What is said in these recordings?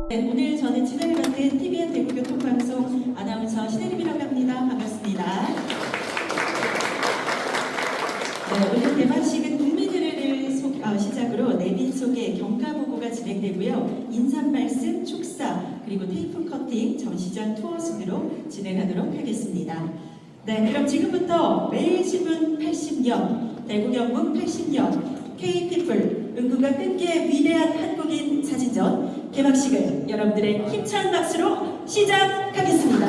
네, 오늘 저는 진행을 맡은 TVN 대구교통방송 아나운서 신혜림이라고 합니다. 반갑습니다. 네, 오늘 개막식은 국민의례를 시작으로 내빈 속에 경가보고가 진행되고요. 인사말씀, 축사, 그리고 테이프 커팅, 전시장 투어 순으로 진행하도록 하겠습니다. 네, 그럼 지금부터 매일신문 80년, 대구경북 80년, K-피플, 은구가 끈기의 위대한 한국인 사진전 개막식을 여러분들의 힘찬 박수로 시작하겠습니다.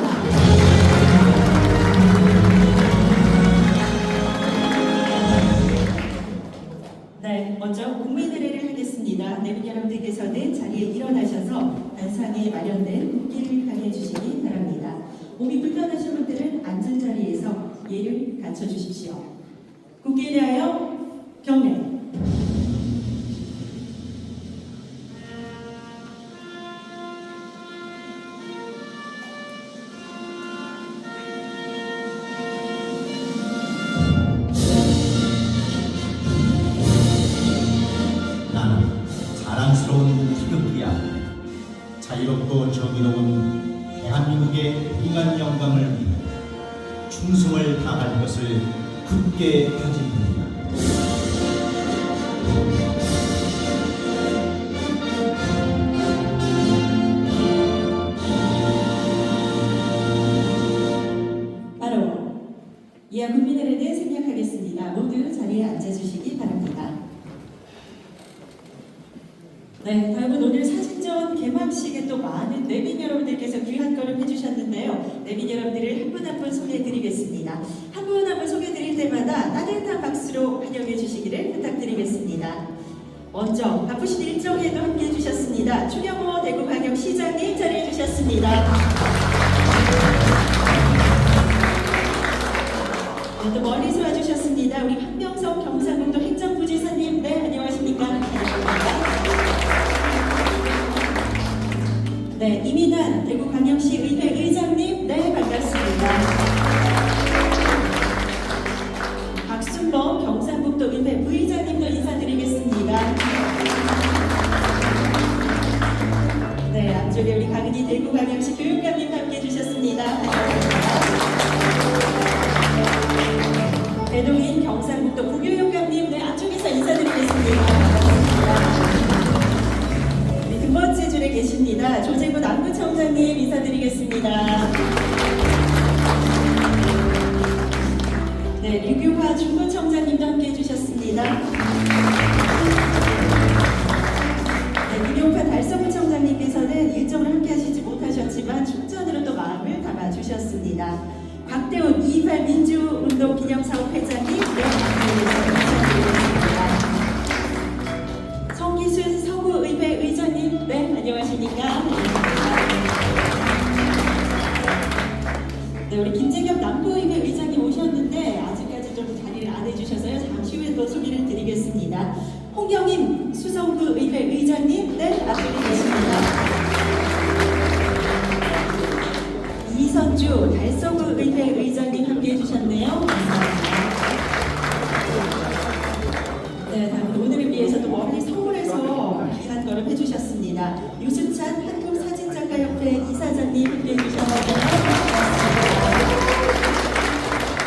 네, 먼저 국민의례를 하겠습니다. 내빈 여러분들께서는 자리에 일어나셔서 단상에 마련된 국기를 향해 주시기 바랍니다. 몸이 불편하신 분들은 앉은 자리에서 예를 갖춰 주십시오. 국기에 대하여 경례. 나는 자랑스러운 태극기야. 자유롭고 정의로운 대한민국의 인간 영광을 위해 충성을 다할 것을 굳게 가진 분이다. 바로 이하 국민의례를 생략하겠습니다. 모두 자리에 앉아주시기 바랍니다. 네, 다음은 오늘 사진전 개막식에 또 많은 내빈 여러분들께서 귀한 걸음 해주셨는데요. 내빈 여러분들을 한 분 한 분 소개해드리겠습니다. 한 분 한 분 소개해드릴 때마다 따뜻한 박수로 환영해 주시기를 부탁드리겠습니다. 먼저 바쁘신 일정에도 함께해 주셨습니다. 추경호 대구광역시장님 자리해 주셨습니다. 네, 또 멀리서 와주셨습니다. 우리 한명석 경상북도 행정부지사님, 네, 안녕하십니까? 네, 이민환 대구광역시 의회 의장님, 네, 반갑습니다. 박순범 경상북도 의회 부의장님도 인사드리겠습니다. 네, 앞쪽에 우리 강은희 대구광역시 교육감님 함께해 주셨습니다. 배동인 경상북도 부교육감님, 네, 앞쪽에서 인사드리겠습니다. 반갑습니다. 두 번째 줄에 계십니다. 조재구 남부청장님 인사드리겠습니다. 네, 류규화 중구청장님도 함께 해주셨습니다. 네, 김용파 달서구청장님께서는 일정을 함께 하시지 못하셨지만 축전으로 또 마음을 담아주셨습니다. 곽대훈 228 민주운동 기념사업 회장님, 네, 인사드리겠습니다. 성기순 서구의회 의장님, 네, 안녕하십니까? 네, 우리 김재겸 남부의회 의장님 오셨는데 아직까지 좀 자리를 안 해주셔서요. 잠시 후에 또 소개를 드리겠습니다. 홍경임 수성구의회 의장님, 네, 앞쪽에 계십니다. 이선주 달서구의회 의장님 함께 해주셨네요. 감사합니다. 네, 다음은 오늘을 위해서 또 멀리 서울에서 귀한 걸음 해주셨습니다. 유수찬 한국사진작가협회 이사장님 함께 해주셨는데요.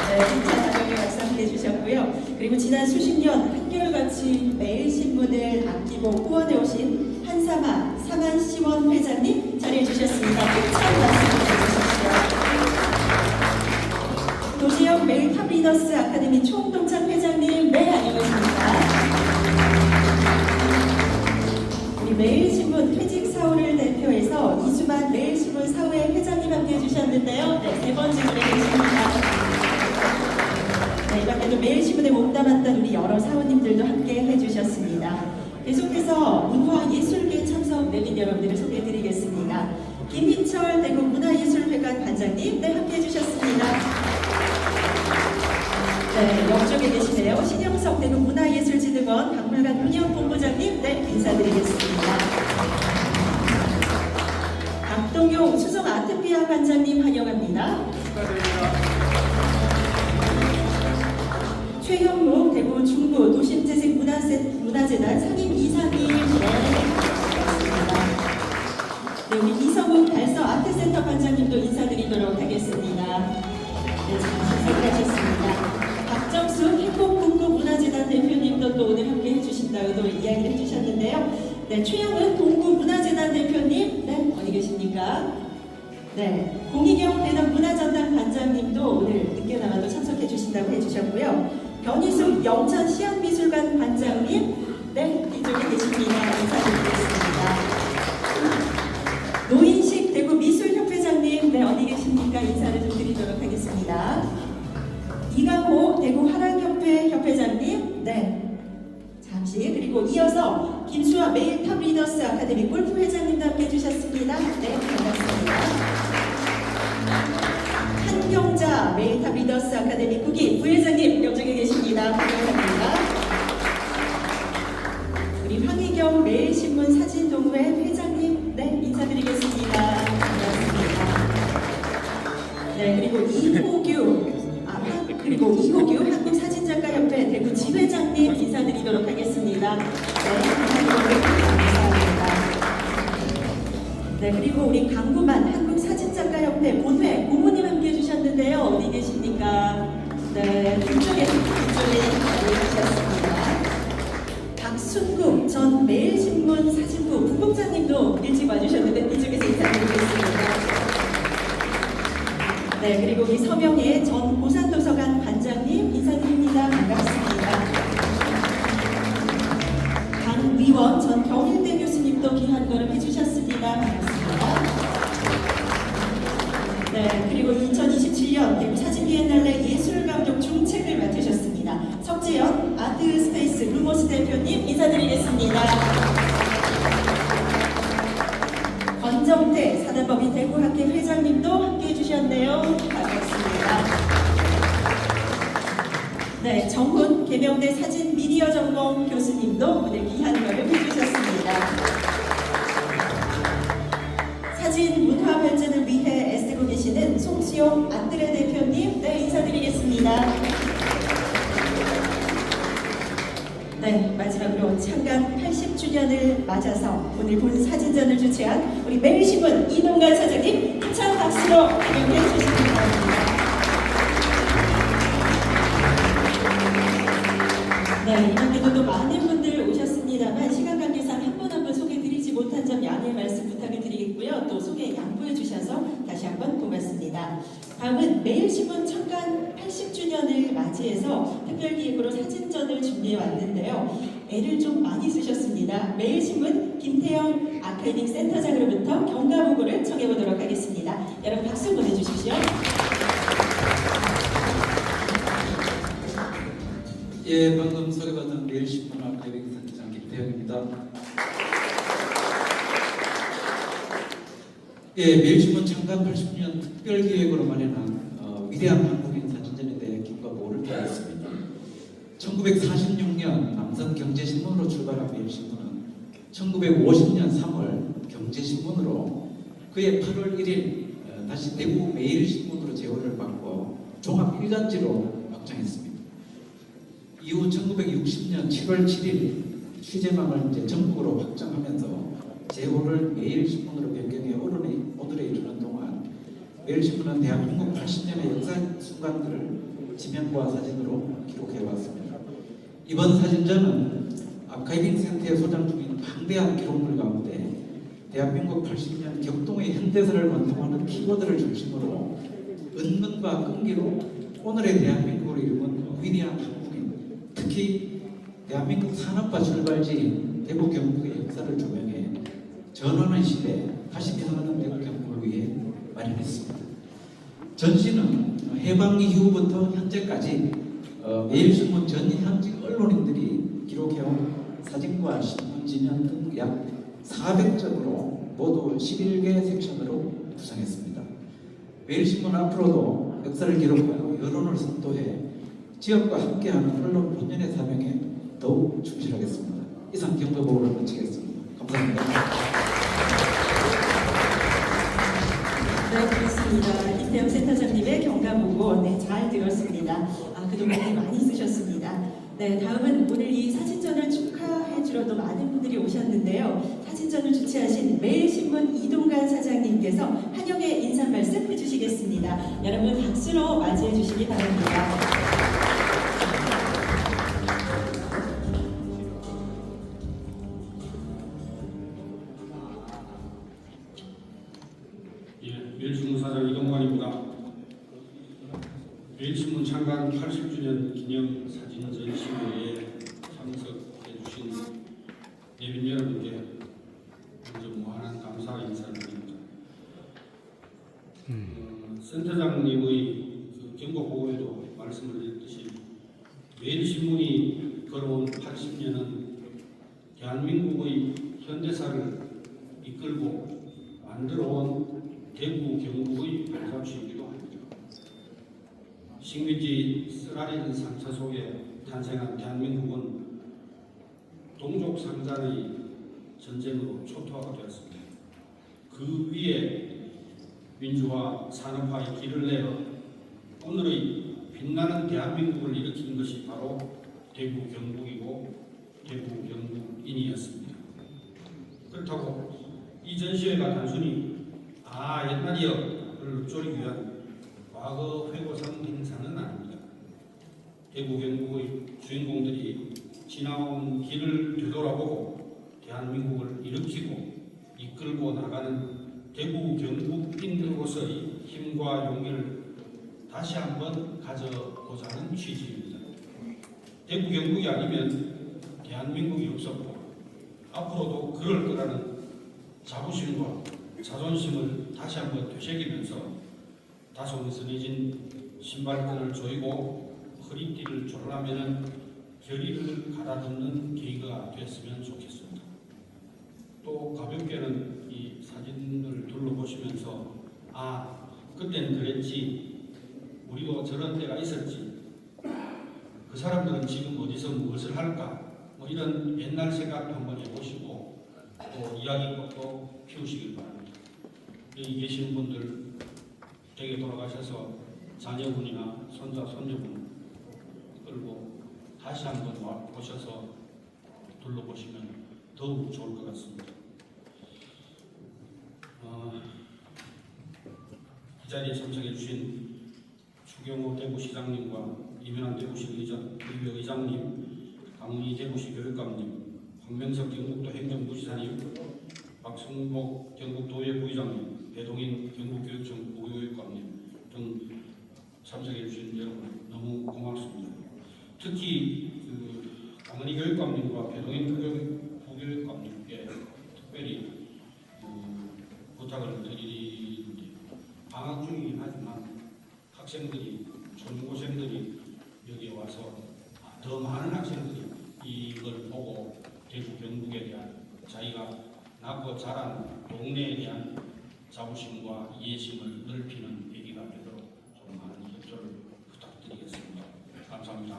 네, 진짜 가정의 박수 함께 해주셨고요. 그리고 지난 수십 년 한결같이 매일신문을 아끼고 후원해 오신 한사마 사만시원 회장님 자리해 주셨습니다. 힘찬 말씀 해주십시오. 도시역 매일 탑리더스 아카데미 총동창 회장님, 네, 안녕하십니까? 우리 매일신문 퇴직사후를 대표해서 이주만 매일신문 사후의 회장님 함께 해주셨는데요. 네, 세 번째 줄에 계십니다. 네, 이밖에도 매일신문에 몸담았던 우리 여러 사원님들도 함께 해주셨습니다. 계속해서 문화예술계 참석 내빈 여러분들을 소개해드리겠습니다. 김희철 대구 문화예술회관 관장님, 네, 함께 해주셨습니다. 네, 옆쪽에 계시네요. 신영석 대구 문화예술진흥원 박물관 운영본부장님, 네, 인사드리겠습니다. 박동용 수성 아트피아 관장님 환영합니다. 최형록 대구 중부 도심재생 문화재단 상임 이사님, 네, 반갑습니다. 네, 우리 이성훈 달서 아트센터 관장님도 인사드리도록 하겠습니다. 네, 잘 수고하셨습니다. 박정수 행복동구문화재단 대표님도 또 오늘 함께 해주신다고 또 이야기를 해주셨는데요. 네, 최영은 동구문화재단 대표님, 네, 어디 계십니까? 네, 공희경 대덕 문화전당 관장님도 오늘 늦게나마도 참석해 주신다고 해주셨고요. 변희숙 영천 시향미술관 관장님, 네, 이쪽에 계십니다. 인사드리겠습니다. 노인식 대구 미술협회장님, 네, 어디 계십니까? 인사를 좀 드리도록 하겠습니다. 이강호 대구 화랑협회 협회장님, 네, 잠시, 그리고 이어서 김수아 메일탑 리더스 아카데미 골프 회장님도 함께 해주셨습니다. 네, 반갑습니다. 한경자 메일탑 리더스 아카데미 국기 부회장님 옆쪽에 계십니다. 반갑습니다. 우리 황희경 매일신문 사진동호회 회장님, 네, 인사드리겠습니다. 반갑습니다. 네, 그리고 이호규 한국사진작가협회 대구 지회장님 인사드리도록 하겠습니다. 네, 감사합니다. 네, 그리고 우리 강구만 한국사진작가협회 본회 고모님 함께 해주셨는데요. 어디 계십니까? 네, 이쪽에 계셨습니다. 박순국 전 매일신문 사진부 부국장님도 일찍 와주셨는데 이쪽에서 인사드리겠습니다. 네, 그리고 우리 서명의 전 고산도서관 관장님 인사드립니다. 반갑습니다. 강위원 전 경일대 교수님도 귀한 걸음 해주셨습니다. 반갑습니다. 네, 그리고 2027년 대구 사진비엔날레 예술감독 중책을 맡으셨습니다. 석재현 아트스페이스 루모스 대표님 인사드리겠습니다. 권정태 사단법인 대구학회 회장님도 함께 해주셨네요. 반갑습니다. 네, 정훈 계명대 사진 미디어 전공 교수님도 오늘 귀한 걸음 해주셨습니다. 사진 문화 발전을 위해 애쓰고 계시는 송수용 안드레 대표님, 네, 인사드리겠습니다. 네, 마지막으로 창간 80주년을 맞아서 오늘 본 사진전을 주최한 우리 매일신문 이동관 사장님 힘찬 박수로 환영해 주시기 바랍니다. 네, 이번에도 또 많은 분들 오셨습니다만 시간 관계상 한 분 한 분 소개드리지 못한 점 양해 말씀 부탁을 드리겠고요. 또 소개 양보해 주셔서 다시 한번 고맙습니다. 다음은 매일신문 창간 80주년을 맞이해서 특별기획으로 사진전을 준비해 왔는데요. 애를 좀 많이 쓰셨습니다. 매일신문 김태영 아카이빙 센터장으로부터 경과보고를 청해보도록 하겠습니다. 여러분 박수 보내주십시오. 예, 방금 소개받은 매일신문 아카이빙 센터장 김태영입니다. 예, 매일신문 창간 80주년 특별기획으로 마련한 위대한 한국인 사진전에 대해 경과보고를 드리겠습니다. 1946년 남성경제신문으로 출발한 매일신문은 1950년 3월 경제신문으로 그해 8월 1일 다시 대구 매일신문으로 재원을 받고 종합 일간지로 확장했습니다. 이후 1960년 7월 7일 취재망을 이제 전국으로 확장하면서 재호를 매일신문으로 변경해 오늘에 이르는 동안 매일신문은 대한민국 80년의 역사 순간들을 지명과 사진으로 기록해왔습니다. 이번 사진전은 아카이빙 센터에 소장 중인 방대한 기록물 가운데 대한민국 80년 격동의 현대사를 관통하는 키워드를 중심으로 은근과 끈기로 오늘의 대한민국을 이루는 위대한 한국인, 특히 대한민국 산업화 출발지 대구 경북의 역사를 조명해 전환의 시대 다시 태어나는 대구 경북을 위해 마련했습니다. 전시는 해방 이후부터 현재까지 매일신문 전 현직 언론인들이 기록해온 사진과 신문 지면 등 약 400점으로 모두 11개 섹션으로 구성했습니다. 매일신문 앞으로도 역사를 기록하고 여론을 선도해 지역과 함께하는 언론 본연의 사명에 더욱 충실하겠습니다. 이상 경과보고를 마치겠습니다. 감사합니다. 네, 그렇습니다. 김태영 센터장님의 경과보고 네, 잘 들었습니다. 그동안 많이 쓰셨습니다. 네, 다음은 오늘 이 사진전을 축하해 주러 또 많은 분들이 오셨는데요. 사진전을 주최하신 매일신문 매일신문 이동관 사장님께서 환영의 인사 말씀 해주시겠습니다. 여러분 박수로 맞이해 주시기 바랍니다. 예, 매일신문 사장 이동관입니다. 매일신문 창간 80주년 기념 사진 전시회에 참석해 주신 내빈 여러분께 먼저 무한한 감사 인사를 드립니다. 센터장님의 경고 보고에도 말씀을 드렸듯이 매일신문이 걸어온 80년은 대한민국의 현대사를 이끌고 만들어온 대구 경북의 발자취이기도 합니다. 식민지 쓰라린 상처 속에 탄생한 대한민국은 동족 상잔의 전쟁으로 초토화가 되었습니다. 그 위에 민주화, 산업화의 길을 내어 오늘의 빛나는 대한민국을 일으킨 것이 바로 대구 경북이고 대구 경북인이었습니다. 그렇다고 이 전시회가 단순히 옛날이여를 읊조리기 위한 과거 회고상 행사는 아닙니다. 대구 경북의 주인공들이 지나온 길을 되돌아보고 대한민국을 일으키고 이끌고 나가는 대구 경북인으로서의 힘과 용기를 다시 한번 가져보자는 취지입니다. 대구 경북이 아니면 대한민국이 없었고 앞으로도 그럴 거라는 자부심과 자존심을 다시 한번 되새기면서 다소 느슨해진 신발끈을 조이고 허리띠를 졸라매는 결의를 가다듬는 계기가 됐으면 좋겠습니다. 또 가볍게는 이 사진을 둘러보시면서 그땐 그랬지, 우리도 저런 때가 있었지, 그 사람들은 지금 어디서 무엇을 할까, 이런 옛날 생각도 한번 해보시고 또 이야기꽃도 피우시길 바랍니다. 여기 계신 분들 댁에 돌아가셔서 자녀분이나 손자, 손녀분 끌고 다시 한번 오셔서 둘러보시면 더욱 좋을 것 같습니다. 이 자리에 참석해 주신 추경호 대구시장님과 이면한 대구시 의장님, 강은희 대구시 교육감님, 황명석 경북도 행정부지사님, 박승복 경북도의회 부의장님, 배동인 경북교육청 부교육감님 등 참석해 주신 여러분 너무 고맙습니다. 특히 강은희 교육감님과 배동인 부교육감님께 특별히 부탁을 드리는데, 방학 중이긴 하지만 학생들이, 초중고생들이 여기에 와서 더 많은 학생들이 이걸 보고 대구 경북에 대한 자기가 낳고 자란 동네에 대한 자부심과 이해심을 넓히는 계기가 되도록 좀 많은 협조를 부탁드리겠습니다. 감사합니다.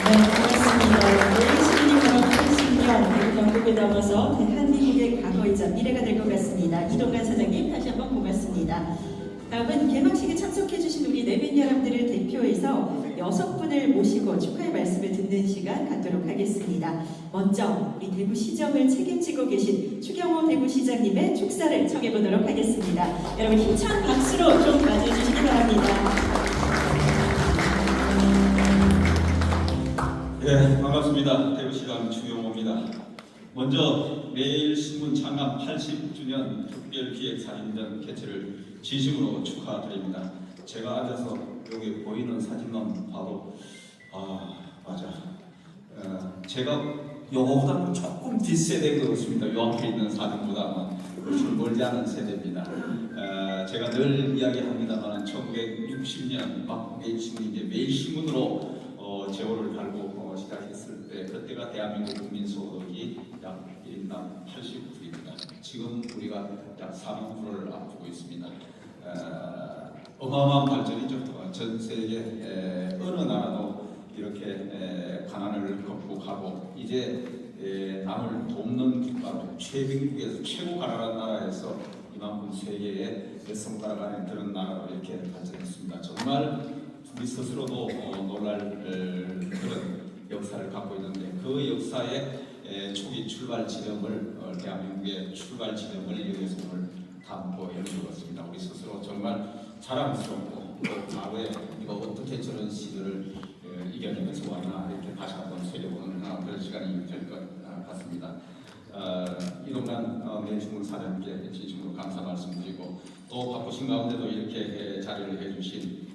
네, 고맙습니다. 매일신문이 걸어 80년 대구 경북을 넘어서 대한민국의 과거이자 미래가 될 것 같습니다. 이동관 사장님 다시 한번 고맙습니다. 다음은 개막식에 참석해주신 우리 내빈 여러분들을 대표해서 6분을 모시고 축하의 말씀을 듣는 시간 갖도록 하겠습니다. 먼저 우리 대구시정을 책임지고 계신 추경호 대구시장님의 축사를 청해보도록 하겠습니다. 여러분 힘찬 박수로 좀 맞아주시기 바랍니다. 네, 반갑습니다. 대구시장 추경호입니다. 먼저 매일신문 창간 80주년 특별기획사진전 개최를 진심으로 축하드립니다. 제가 앉아서 여기 보이는 사진만 봐도 맞아. 제가 요거보다는 조금 뒷세대인 것 같습니다. 요 앞에 있는 사진보다는 훨씬 멀지 않은 세대입니다. 제가 늘 이야기합니다만 1960년 막 매일신문이 이제 매일신문으로 제호를 달고 시작했을 때 그때가 대한민국 국민 소득이 약 1인당 89입니다. 지금 우리가 약 400%를 앞두고 있습니다. 어마어마한 발전이죠. 전 세계 어느 나라도 이렇게 가난을 극복하고 이제 남을 돕는 국가로 최빈국에서 최고 가난한 나라에서 이만큼 세계의 여성나라 간에 드는 나라로 이렇게 발전했습니다. 정말 우리 스스로도 놀랄 그런 역사를 갖고 있는데 그 역사의 초기 출발 지점을 대한민국의 출발 지점을 여기서 오늘 담고 연주했습니다. 우리 스스로 정말 자랑스럽고 또 과거에 이거 어떻게 저런 시대를 이겨내면서 왔나 이렇게 다시 한번 새겨보는 그런 시간이 될 것 같습니다. 이 동안 매춘문 사장님께 진심으로 감사 말씀드리고 또 바쁘신 가운데도 이렇게 자리를 해주신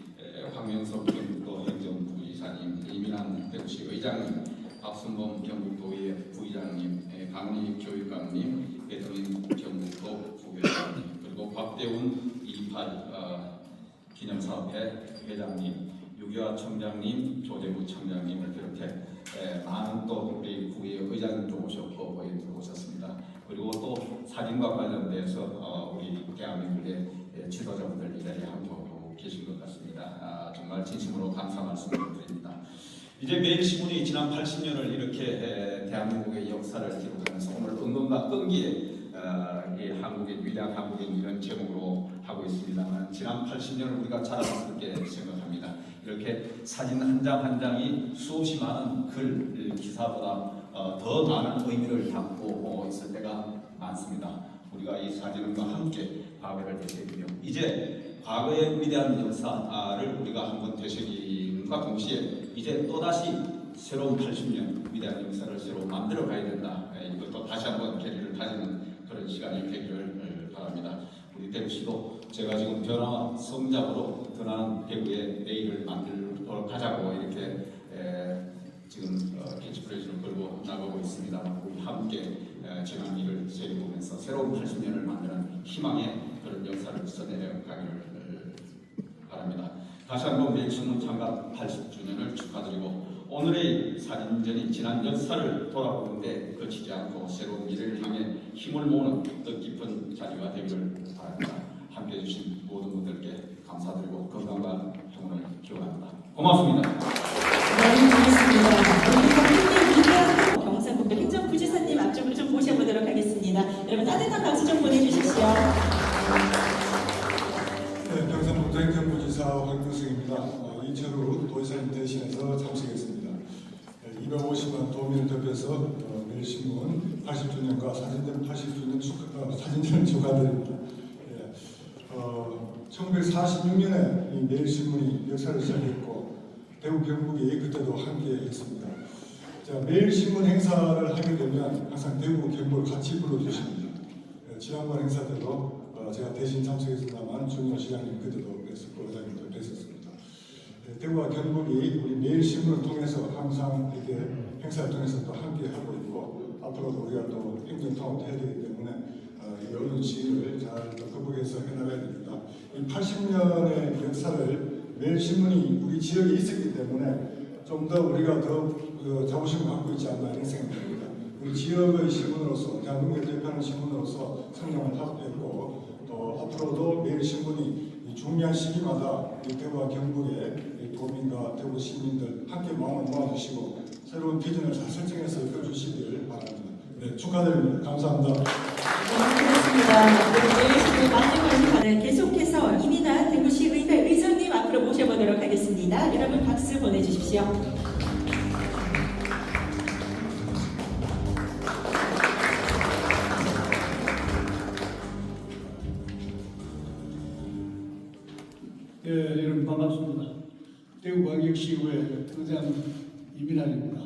황명석 경북도 행정부이사님, 이민환 대구시 의장님, 박순범 경북도의회 부의장님, 강은희 교육감님, 배동인 경북도 부회장님, 그리고 곽대훈 28 기념사업회 회장님, 유기화 청장님, 조재무 청장님을 비롯해 많은 또 우리 구의 의장님도 오셨고 고객님도 오셨습니다. 그리고 또 사진과 관련돼서 우리 대한민국의 지도자분들 이 자리에 함께하고 계신 것 같습니다. 정말 진심으로 감사 말씀을 드립니다. 이제 매일신문이 지난 80년을 이렇게 대한민국의 역사를 기록하면서 오늘 은근과 끈기에 이 한국인 위대한 한국인 이런 제목으로 하고 있습니다만 지난 80년을 우리가 자랑스럽게 생각합니다. 이렇게 사진 한 장 한 장이 수없이 많은 글 기사보다 더 많은 의미를 담고 있을 때가 많습니다. 우리가 이 사진과 함께 과거를 되새기며 이제 과거의 위대한 역사를 우리가 한번 되새김과 동시에 이제 또다시 새로운 80년 위대한 역사를 새로 만들어 가야 된다. 이것도 다시 한번 계기를 다지는 그런 시간이 되기를 바랍니다. 우리 대구시도 제가 지금 변화와 성장으로 드러나는 대구의 내일을 만들어 가자고 이렇게 지금 캐치프레이즈를 걸고 나가고 있습니다. 우리 함께 지난 일을 새겨보면서 새로운 80년을 만드는 희망의 그런 역사를 써내려가기를 바랍니다. 다시 한번 매일신문 창간 80주년을 축하드리고 오늘의 사진전이 지난 역사를 돌아보는데 그치지 않고 새로운 미래를 향해 힘을 모으는 뜻깊은 자리가 되기를 바랍니다. 함께해 주신 모든 분들께 감사드리고 건강과 행운을 기원합니다. 고맙습니다. 네, 고맙습니다. 우리 위대한 경상북도 행정부지사님 앞쪽으로 좀 모셔보도록 하겠습니다. 여러분 따뜻한 박수 좀 보내주십시오. 네, 경상북도 행정부지사 황명석입니다. 이철우 도지사님 대신해서 참석했습니다. 250만 도민을 대표해서 매일신문 80주년과 사진전 80주년 사진전을 축하드립니다. 1946년에 이 매일신문이 역사를 시작했고 대구 경북이 그때도 함께했습니다. 매일신문 행사를 하게 되면 항상 대구 경북을 같이 불러주십니다. 지난번 행사 때도 제가 대신 참석했습니다만 중요 시장님 그때도 그랬었고 의장님도 그랬었습니다. 대구와 경북이 우리 매일신문을 통해서 항상 이렇게 행사를 통해서 또 함께 하고 있고 앞으로도 우리가 또 행정통합도 해야 되기 때문에 이 어려운 시기를 잘 극복해서 해나가야 됩니다. 이 80년의 역사를 매일신문이 우리 지역에 있었기 때문에 좀 더 우리가 더 자부심을 갖고 있지 않나 이런 생각이 듭니다. 우리 지역의 신문으로서 대한민국을 대표하는 신문으로서 성장을 하고 있고 또 앞으로도 매일신문이 중요한 시기마다 이 대구와 경북의 도민과 대구 시민들 함께 마음을 모아주시고 새로운 비전을 잘 설정해서 이끌어주시길 바랍니다. 네, 축하드립니다. 감사합니다. 네, 매일신문 만들고 계속해서 이민환 대구시 의회 의장님 앞으로 모셔보도록 하겠습니다. 여러분 박수 보내주십시오. 예, 여러분 반갑습니다. 대구광역시의회 의장 이민환입니다.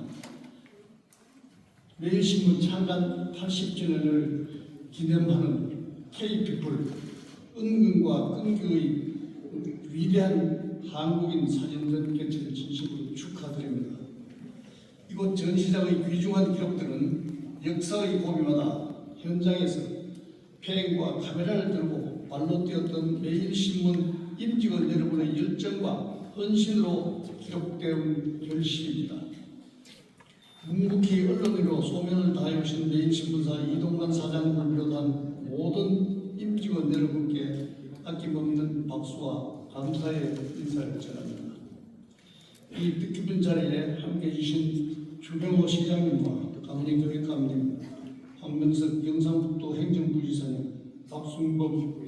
매일신문 창간 80주년을 기념하는 K-피플 은근과 끈기의 위대한 한국인 사진전 개최를 진심으로 축하드립니다. 이곳 전시장의 귀중한 기록들은 역사의 고비마다 현장에서 펜과 카메라를 들고 발로 뛰었던 매일신문 임직원 여러분의 열정과 헌신으로 기록된 결실입니다. 묵묵히 언론으로 소명을 다해오신 매일신문사 이동관 사장을 비롯한 모든 임직원 여러분께 아낌없는 박수와 감사의 인사를 전합니다. 이 뜻깊은 자리에 함께해 주신 주경호 시장님과 강은희 교육감님, 황명석 경상북도 행정부지사님, 박순범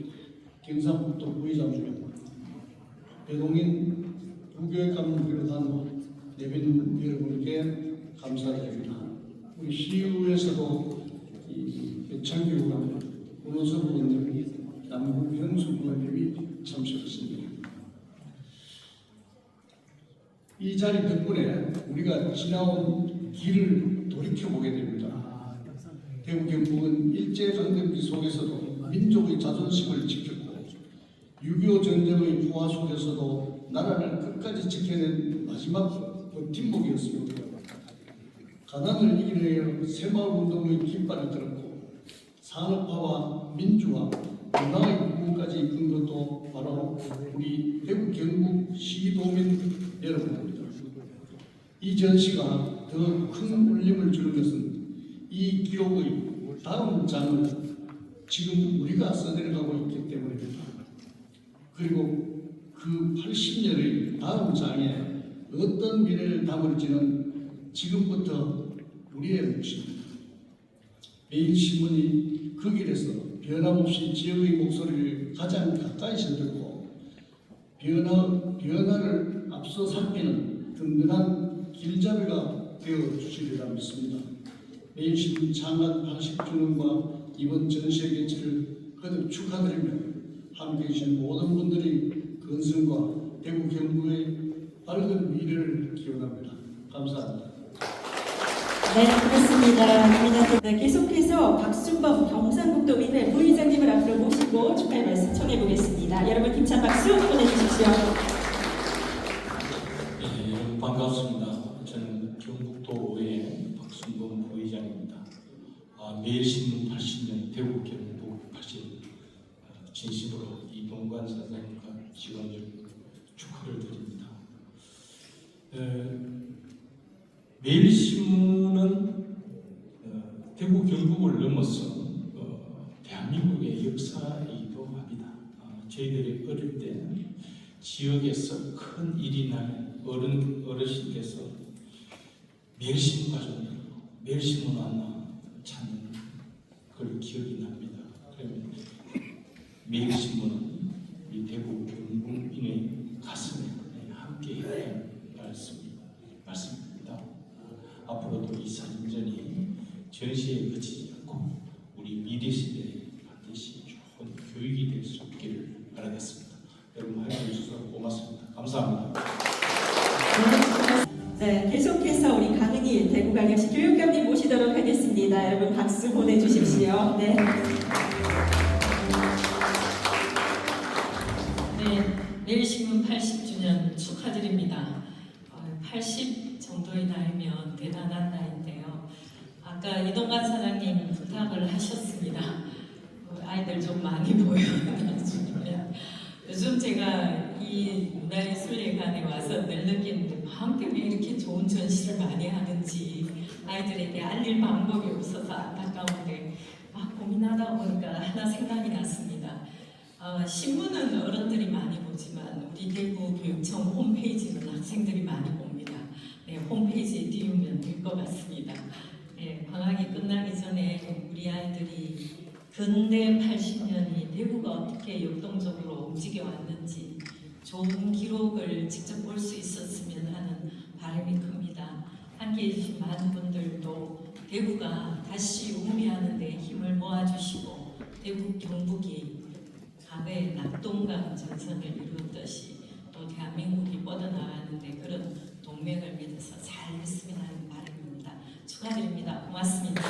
경상북도 부의장님, 배동인 부교육감을 비롯한 예빈 여러분께 감사드립니다. 우리 시의회에서도 배창규 문호섭 의원님, 남국현수 의원님이 참석했습니다. 이 자리 덕분에 우리가 지나온 길을 돌이켜보게 됩니다. 대구 경북은 일제강점기 속에서도 민족의 자존심을 지켰고 6.25 전쟁의 부하 속에서도 나라를 끝까지 지켜낸 마지막 버팀목이었습니다. 가난을 이기려 새마을운동의 깃발을 들었고 산업화와 민주화, 문화의 부분까지 이끈 것도 바로 우리 대구 경북 시도민 여러분입니다. 이 전시가 더 큰 울림을 주는 것은 이 기록의 다음 장을 지금 우리가 써내려가고 있기 때문입니다. 그리고 그 80년의 다음 장에 어떤 미래를 담을지는 지금부터 우리의 몫입니다. 매일신문이 그 길에서 변함없이 지역의 목소리를 가장 가까이서 듣고 변화를 앞서 살피는 든든한 길잡이가 되어주시리라 믿습니다. 매일신문 창간 80주년과 이번 전시회 개최를 거듭 축하드리며 함께해 주신 모든 분들이 건승과 대구 경북의 밝은 미래를 기원합니다. 감사합니다. 네, 그렇습니다. 네, 계속해서 박순범 경상북도민회 부의장님을 앞으로 모시고 축하의 말씀 청해보겠습니다. 여러분 힘찬 박수 보내주십시오. 네, 여러분 반갑습니다. 저는 경북도의회 박순범 부의장입니다. 매일신문 80년, 대구 경북 80 진심으로 이동관 사장님과 직원들 축하를 드립니다. 매일신문은 대구 경북을 넘어서 대한민국의 역사이기도 합니다. 저희들이 어릴 때는 지역에서 큰 일이 나면 어르신께서 매일신문 가져온다, 매일신문 왔나 찾는 그런 기억이 납니다. 그러면 매일신문은 우리 대구 경북인의 가슴에 함께 해야 할 말씀입니다. 앞으로도 이 사진전이 전시에 그치지 않고 우리 미래 시대에 반드시 좋은 교육이 될 수 있기를 바라겠습니다. 여러분 함께해 주셔서 고맙습니다. 감사합니다. 네, 계속해서 우리 강은희 대구광역시 교육감님 모시도록 하겠습니다. 여러분 박수 보내주십시오. 네. 네, 매일신문 80주년 축하드립니다. 80 정도의 나이면 대단한 나이인데요. 아까 이동관 사장님 부탁을 하셨습니다. 아이들 좀 많이 보여주시면 요즘 제가 이 문화예술회관에 와서 늘 느끼는데 마음껏 왜 이렇게 좋은 전시를 많이 하는지 아이들에게 알릴 방법이 없어서 안타까운데 고민하다 보니까 하나 생각이 났습니다. 신문은 어른들이 많이 보지만 우리 대구 교육청 홈페이지는 학생들이 많이 봅니다. 네, 홈페이지에 띄우면 될 것 같습니다. 네, 방학이 끝나기 전에 우리 아이들이 근대 80년이 대구가 어떻게 역동적으로 움직여 왔는지 좋은 기록을 직접 볼 수 있었으면 하는 바람이 큽니다. 함께해 주신 많은 분들도 대구가 다시 우미하는 데 힘을 모아주시고 대구 경북이 과거의 낙동강 전선을 이루었듯이 또 대한민국이 뻗어나가는데 그런 동맹을 믿어서 잘 했으면 하는 바람입니다. 축하드립니다. 고맙습니다.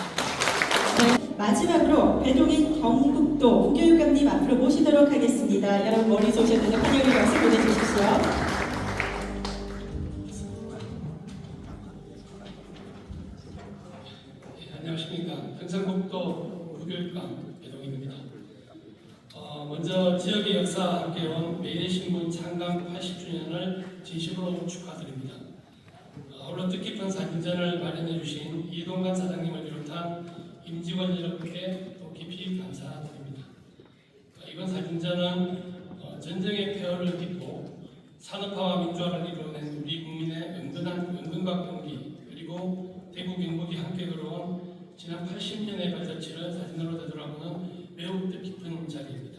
네, 마지막으로 배동인 경북도 부교육감님 앞으로 모시도록 하겠습니다. 여러분 멀리서 오셨는데 환영의 박수 보내주십시오. 안녕하십니까. 경상북도 부교육감 배동인입니다. 먼저 지역의 역사와 함께해온 매일신문 창간 80주년을 진심으로 축하드립니다. 홀로 뜻깊은 사진전을 마련해 주신 이동관 사장님을 비롯한 임직원 여러분께 또 깊이 감사드립니다. 이번 사진전은 전쟁의 폐허를 딛고 산업화와 민주화를 이루어낸 우리 국민의 은근과 경기 그리고 대구 경북이 함께 걸어온 지난 80년의 발자취를 사진으로 되돌아보는 매우 뜻깊은 자리입니다.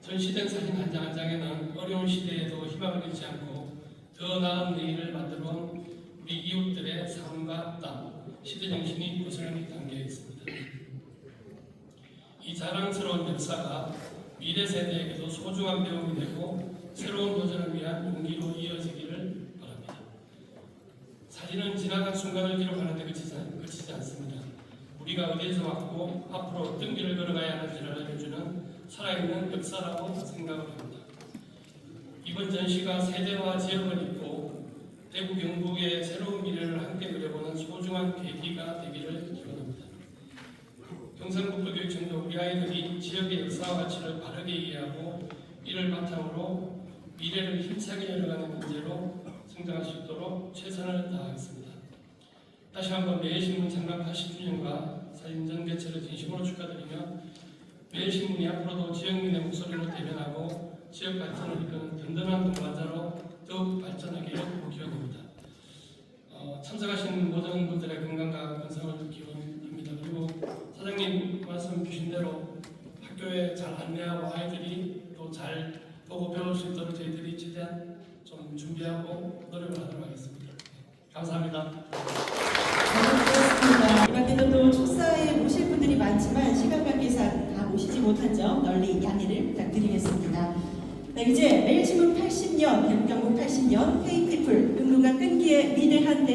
전시된 사진 한 장 한 장에는 어려운 시대에도 희망을 잃지 않고 더 나은 내일을 만들어온 우리 이웃들의 삶과 땀, 시대 정신이 고스란히 담겨 있습니다. 이 자랑스러운 역사가 미래 세대에게도 소중한 배움이 되고 새로운 도전을 위한 용기로 이어지기를 바랍니다. 사진은 지나간 순간을 기록하는 데 그치지 않습니다. 우리가 어디에서 왔고 앞으로 어떤 길을 걸어가야 하는지를 알려주는 살아있는 역사라고 생각을 합니다. 이번 전시가 세대와 지역을 잇고 대구 경북의 새로운 미래를 함께 그려보는 소중한 계기가 되기를 기원합니다. 경상북도교육청도 우리 아이들이 지역의 역사와 가치를 바르게 이해하고 이를 바탕으로 미래를 힘차게 열어가는 인재로 성장할 수 있도록 최선을 다하겠습니다. 다시 한번 매일신문 창간 80주년과 사진전 개최를 진심으로 축하드리며 매일신문이 앞으로도 지역민의 목소리로 대변하고 지역 발전을 이끄는 든든한 동반자로 더욱 발전하기를 기원합니다. 참석하신 모든 분들의 건강과 건강을 기원합니다. 그리고 사장님 말씀 주신 대로 학교에 잘 안내하고 아이들이 또 잘 보고 배울 수 있도록 저희들이 최대한 좀 준비하고 노력을 하도록 하겠습니다. 감사합니다. 고맙습니다. 이 밖에도 또 축사에 모실 분들이 많지만 시간 관계상 다 모시지 못한 점 널리 양해를 부탁드리겠습니다. 네, 이제 매일신문 80년, 대구 경북 80년, 페이피플, 은근과 끈기의 위대한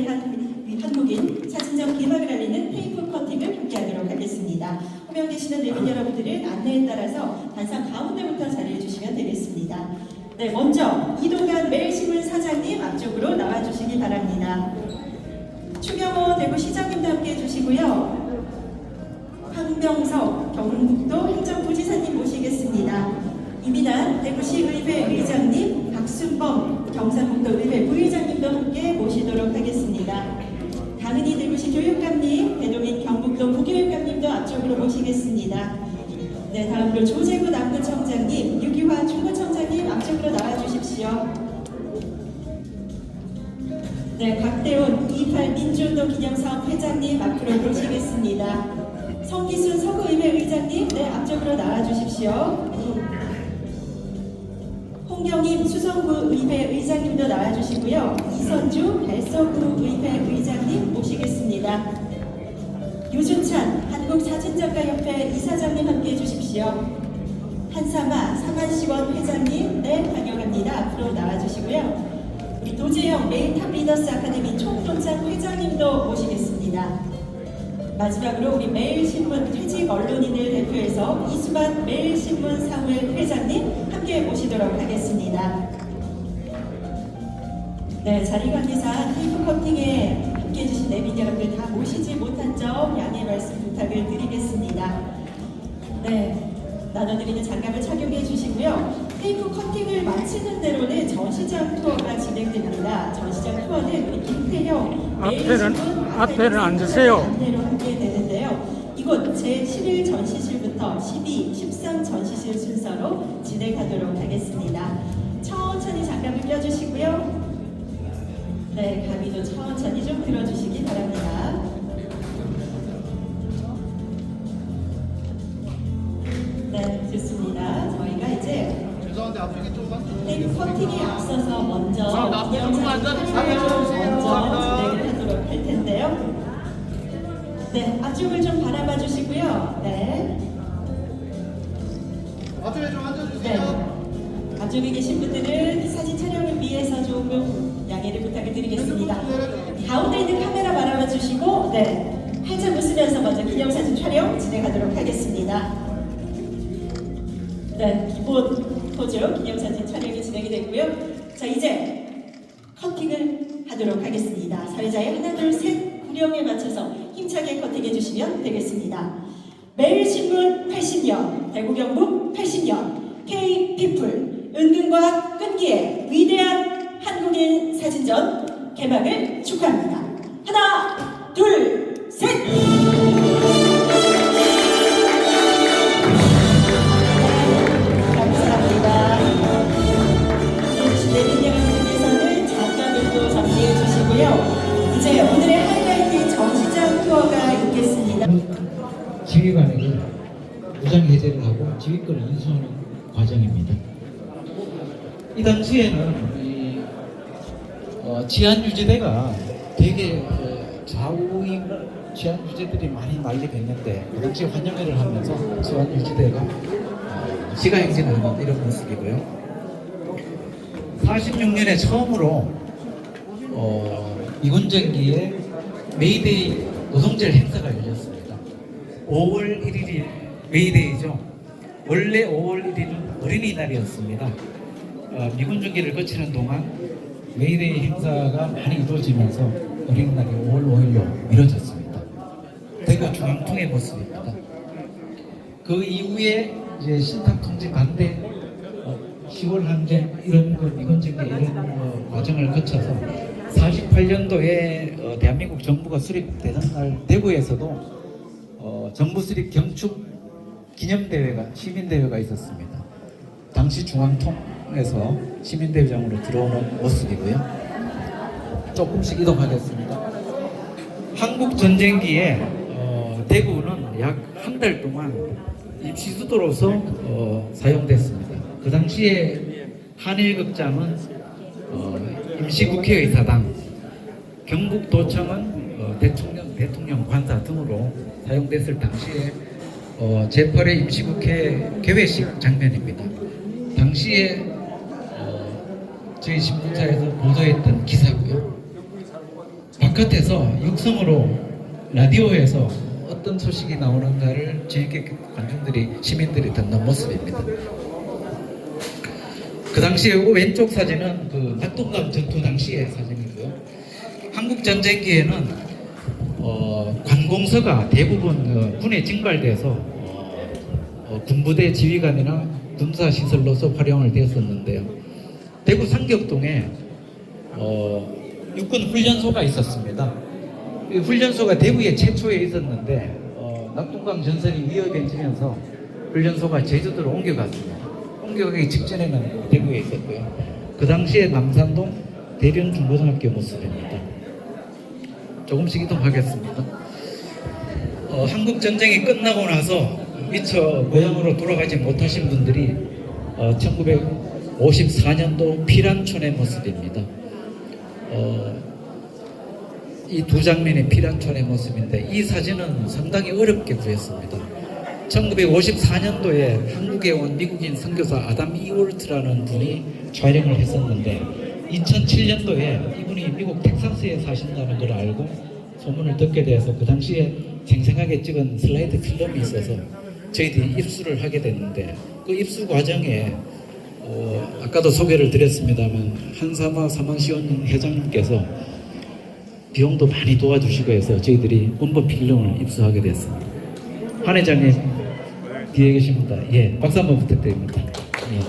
한국인 사진전 개막을 알리는 테이프 커팅을 함께하도록 하겠습니다. 화면 계시는 내빈 여러분들은 안내에 따라서 단상 가운데부터 자리해 주시면 되겠습니다. 네, 먼저 이동현 매일신문 사장님 앞쪽으로 나와주시기 바랍니다. 추경호 대구시장님도 함께해 주시고요. 황명석 경북도 행정부지사님 모시겠습니다. 이민환 대구시의회 의장님, 박순범 경상북도의회 부의장님도 함께 모시도록 하겠습니다. 강은희 대구시 교육감님, 배동인 경북도 부교육감님도 앞쪽으로 모시겠습니다. 네, 다음으로 조재구 남구청장님, 유기화 중구청장님 앞쪽으로 나와주십시오. 네, 박대훈 28 민주운동 기념사업 회장님 앞으로 모시겠습니다. 성기순 서구의회 의장님, 네, 앞쪽으로 나와주십시오. 홍경임 수성구 의회 의장님도 나와주시고요. 이선주 달서구 의회 의장님 모시겠습니다. 유준찬 한국사진작가협회 이사장님 함께해 주십시오. 한사마 사만시원 회장님, 네, 환영합니다. 앞으로 나와주시고요. 우리 도재영 메이탑 리더스 아카데미 총동장 회장님도 모시겠습니다. 마지막으로 우리 매일신문 퇴직 언론인을 대표해서 이수만 매일신문 사무회 회장님 함께 모시도록 하겠습니다. 네, 자리 관계상 테이프 커팅에 함께해 주신 내빈 여러분들 다 모시지 못한 점 양해 말씀 부탁을 드리겠습니다. 네, 나눠드리는 장갑을 착용해 주시고요. 테이프 커팅을 마치는 대로는 전시장 투어가 진행됩니다. 전시장 투어는 우리 김태형 앞에는 앉으세요. 안내로 함께 되는데요. 이곳 제11 전시실부터 12, 13 전시실 순서로 진행하도록 하겠습니다. 천천히 장갑을 껴주시고요. 네, 가비도 천천히 좀 들어주시기 바랍니다. 네, 좋습니다. 저희가 이제 테이프 커팅에 앞서서 먼저 기념사진 촬영을 먼저 진행을 하도록 할 텐데요. 네, 앞쪽을 좀 바라봐 주시고요. 네. 앞쪽에 좀 앉아주세요. 네. 앞쪽에 계신 분들은 사진 촬영을 위해서 조금 양해를 부탁을 드리겠습니다. 가운데 있는 카메라 바라봐 주시고, 네, 활짝 웃으면서 먼저 기념사진 촬영 진행하도록 하겠습니다. 네, 기본 포즈 기념사진 촬영이 진행이 됐고요. 자, 이제 커팅을 하도록 하겠습니다. 사회자의 하나, 둘, 셋 구령에 맞춰서 힘차게 커팅해 주시면 되겠습니다. 매일신문 80년, 대구 경북 80년, K-피플, 은근과 끈기의 위대한 한국인 사진전 개막을 축하합니다. 하나, 둘, 셋! 감사합니다. 내빈 여러분께서는 장갑을 정리해 주시고요. 이제 오늘의 하이라이트 전시장 투어가 있겠습니다. 지휘관에게 무장 해제를 하고 지휘권을 인수하는 과정입니다. 이 당시에는 지한 유지대가 되게 좌우익 치안 유지들이 많이 난립했는데 그 당시 환영회를 하면서 치안 유지대가 시가행진하는 이런 모습이고요. 46년에 처음으로 미군정기에 메이데이 노동절 행사가 열렸습니다. 5월 1일이 메이데이죠. 원래 5월 1일은 어린이날이었습니다. 미군정기를 거치는 동안 메이데이 행사가 많이 이루어지면서 어린이날이 5월 5일로 미뤄졌습니다. 대구 중앙통의 모습입니다. 그 이후에 이제 신탁통지 반대, 10월 항쟁 이런 미군정기 이런 과정을 거쳐서 48년도에 대한민국 정부가 수립되는 날 대구에서도 정부 수립 경축 기념대회가 시민대회가 있었습니다. 당시 중앙통에서 시민대회장으로 들어오는 모습이고요. 조금씩 이동하겠습니다. 한국전쟁기에 대구는 약 한 달 동안 입시수도로서 사용됐습니다. 그 당시에 한일극장은 임시국회의사당, 경북도청은 대통령 관사 등으로 사용됐을 당시에 제8회 임시국회 개회식 장면입니다. 당시에 저희 신문사에서 보도했던 기사고요. 바깥에서 육성으로 라디오에서 어떤 소식이 나오는가를 재밌게 시민들이 듣는 모습입니다. 그 당시에 왼쪽 사진은 그 낙동강 전투 당시의 사진이고요. 한국 전쟁기에는 관공서가 대부분 군에 징발돼서 군부대 지휘관이나 군사시설로서 활용을 되었었는데요. 대구 상격동에 육군 훈련소가 있었습니다. 이 훈련소가 대구에 최초에 있었는데 낙동강 전선이 위협해지면서 훈련소가 제주도로 옮겨갔습니다. 옮겨가기 직전에는 대구에 있었고요. 그 당시에 남산동 대련중고등학교 모습입니다. 조금씩 이동하겠습니다. 한국 전쟁이 끝나고 나서 미처 고향으로 돌아가지 못하신 분들이 1954년도 피란촌의 모습입니다. 이 두 장면이 피란촌의 모습인데 이 사진은 상당히 어렵게 구했습니다. 1954년도에 한국에 온 미국인 선교사 아담 이월트라는 분이 촬영을 했었는데 2007년도에 이분이 미국 텍사스에 사신다는 걸 알고 소문을 듣게 돼서 그 당시에 생생하게 찍은 슬라이드 필름이 있어서 저희들이 입수를 하게 됐는데 그 입수 과정에 아까도 소개를 드렸습니다만 한사마 사만시온 회장님께서 비용도 많이 도와주시고 해서 저희들이 원본 필름을 입수하게 됐습니다. 한 회장님 뒤에 계십니다. 예, 박수 한번 부탁드립니다. 예.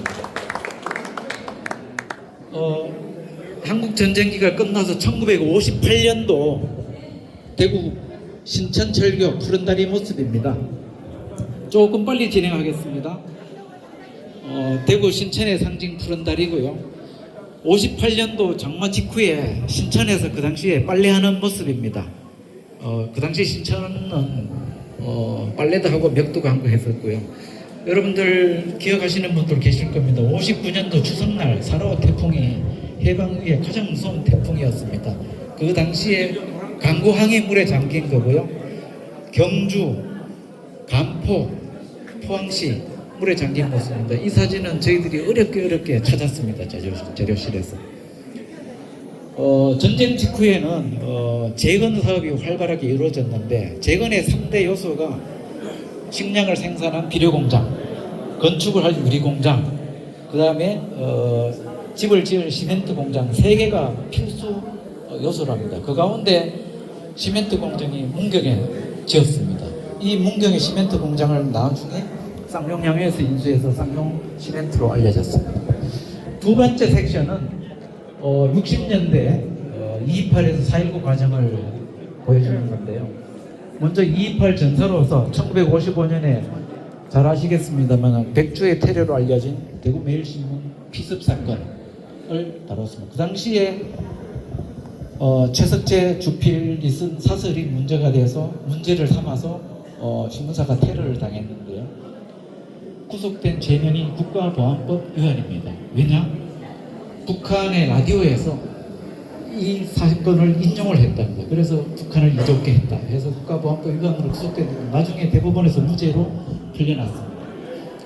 한국 전쟁기가 끝나서 1958년도 대구 신천철교 푸른다리 모습입니다. 조금 빨리 진행하겠습니다. 대구 신천의 상징 푸른다리고요. 58년도 장마 직후에 신천에서 그 당시에 빨래하는 모습입니다. 그 당시 신천은 빨래도 하고 맥도 한 거 했었고요. 여러분들 기억하시는 분들 계실 겁니다. 59년도 추석날 4호 태풍이 해방 위에 가장 무서운 태풍이었습니다. 그 당시에 강구항이 물에 잠긴 거고요. 경주, 간포, 포항시 물에 잠긴 모습입니다. 이 사진은 저희들이 어렵게 찾았습니다. 재료실에서. 전쟁 직후에는 재건 사업이 활발하게 이루어졌는데 재건의 3대 요소가 식량을 생산한 비료공장, 건축을 할 유리공장, 그 다음에 집을 지을 시멘트 공장 3개가 필수 요소랍니다. 그 가운데 시멘트 공장이 문경에 지었습니다. 이 문경의 시멘트 공장을 나중에 쌍용양에서 인수해서 쌍용 시멘트로 알려졌습니다. 두 번째 섹션은 60년대 228에서 4.19 과정을 보여주는 건데요. 먼저 228 전사로서 1955년에 잘 아시겠습니다만 백주의 테러로 알려진 대구 매일신문 피습 사건을 다뤘습니다. 그 당시에 최석재 주필이 쓴 사설이 문제가 돼서 문제를 삼아서 신문사가 테러를 당했는데요. 구속된 죄명이 국가보안법 위반입니다. 왜냐? 북한의 라디오에서 이 사건을 인용을 했답니다. 그래서 북한을 이롭게 했다 해서 국가보안법 위반으로 구속됐는데 나중에 대법원에서 무죄로 풀려났습니다.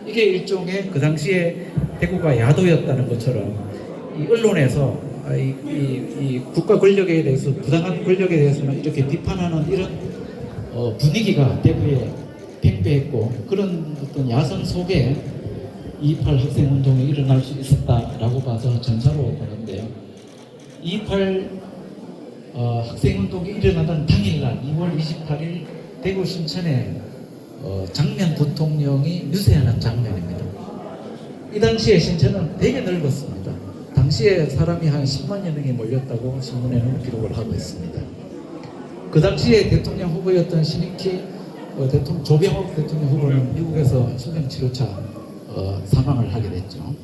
이게 일종의 그 당시에 대구가 야도였다는 것처럼 이 언론에서 이 국가 권력에 대해서 부당한 권력에 대해서는 이렇게 비판하는 이런 분위기가 대구에 팽배했고 그런 어떤 야성 속에 2.28 학생운동이 일어날 수 있었다라고 봐서 전사로 보는데요. 2.28 학생운동이 일어나던 당일날 2월 28일 대구 신천에 장면 부통령이 유세하는 장면입니다. 이 당시에 신천은 되게 넓었습니다. 당시에 사람이 한 10만여 명이 몰렸다고 신문에는 기록을 하고 있습니다. 그 당시에 대통령 후보였던 신익희 조병옥 대통령 후보는 미국에서 소변치료차 사망을 하게 됐죠.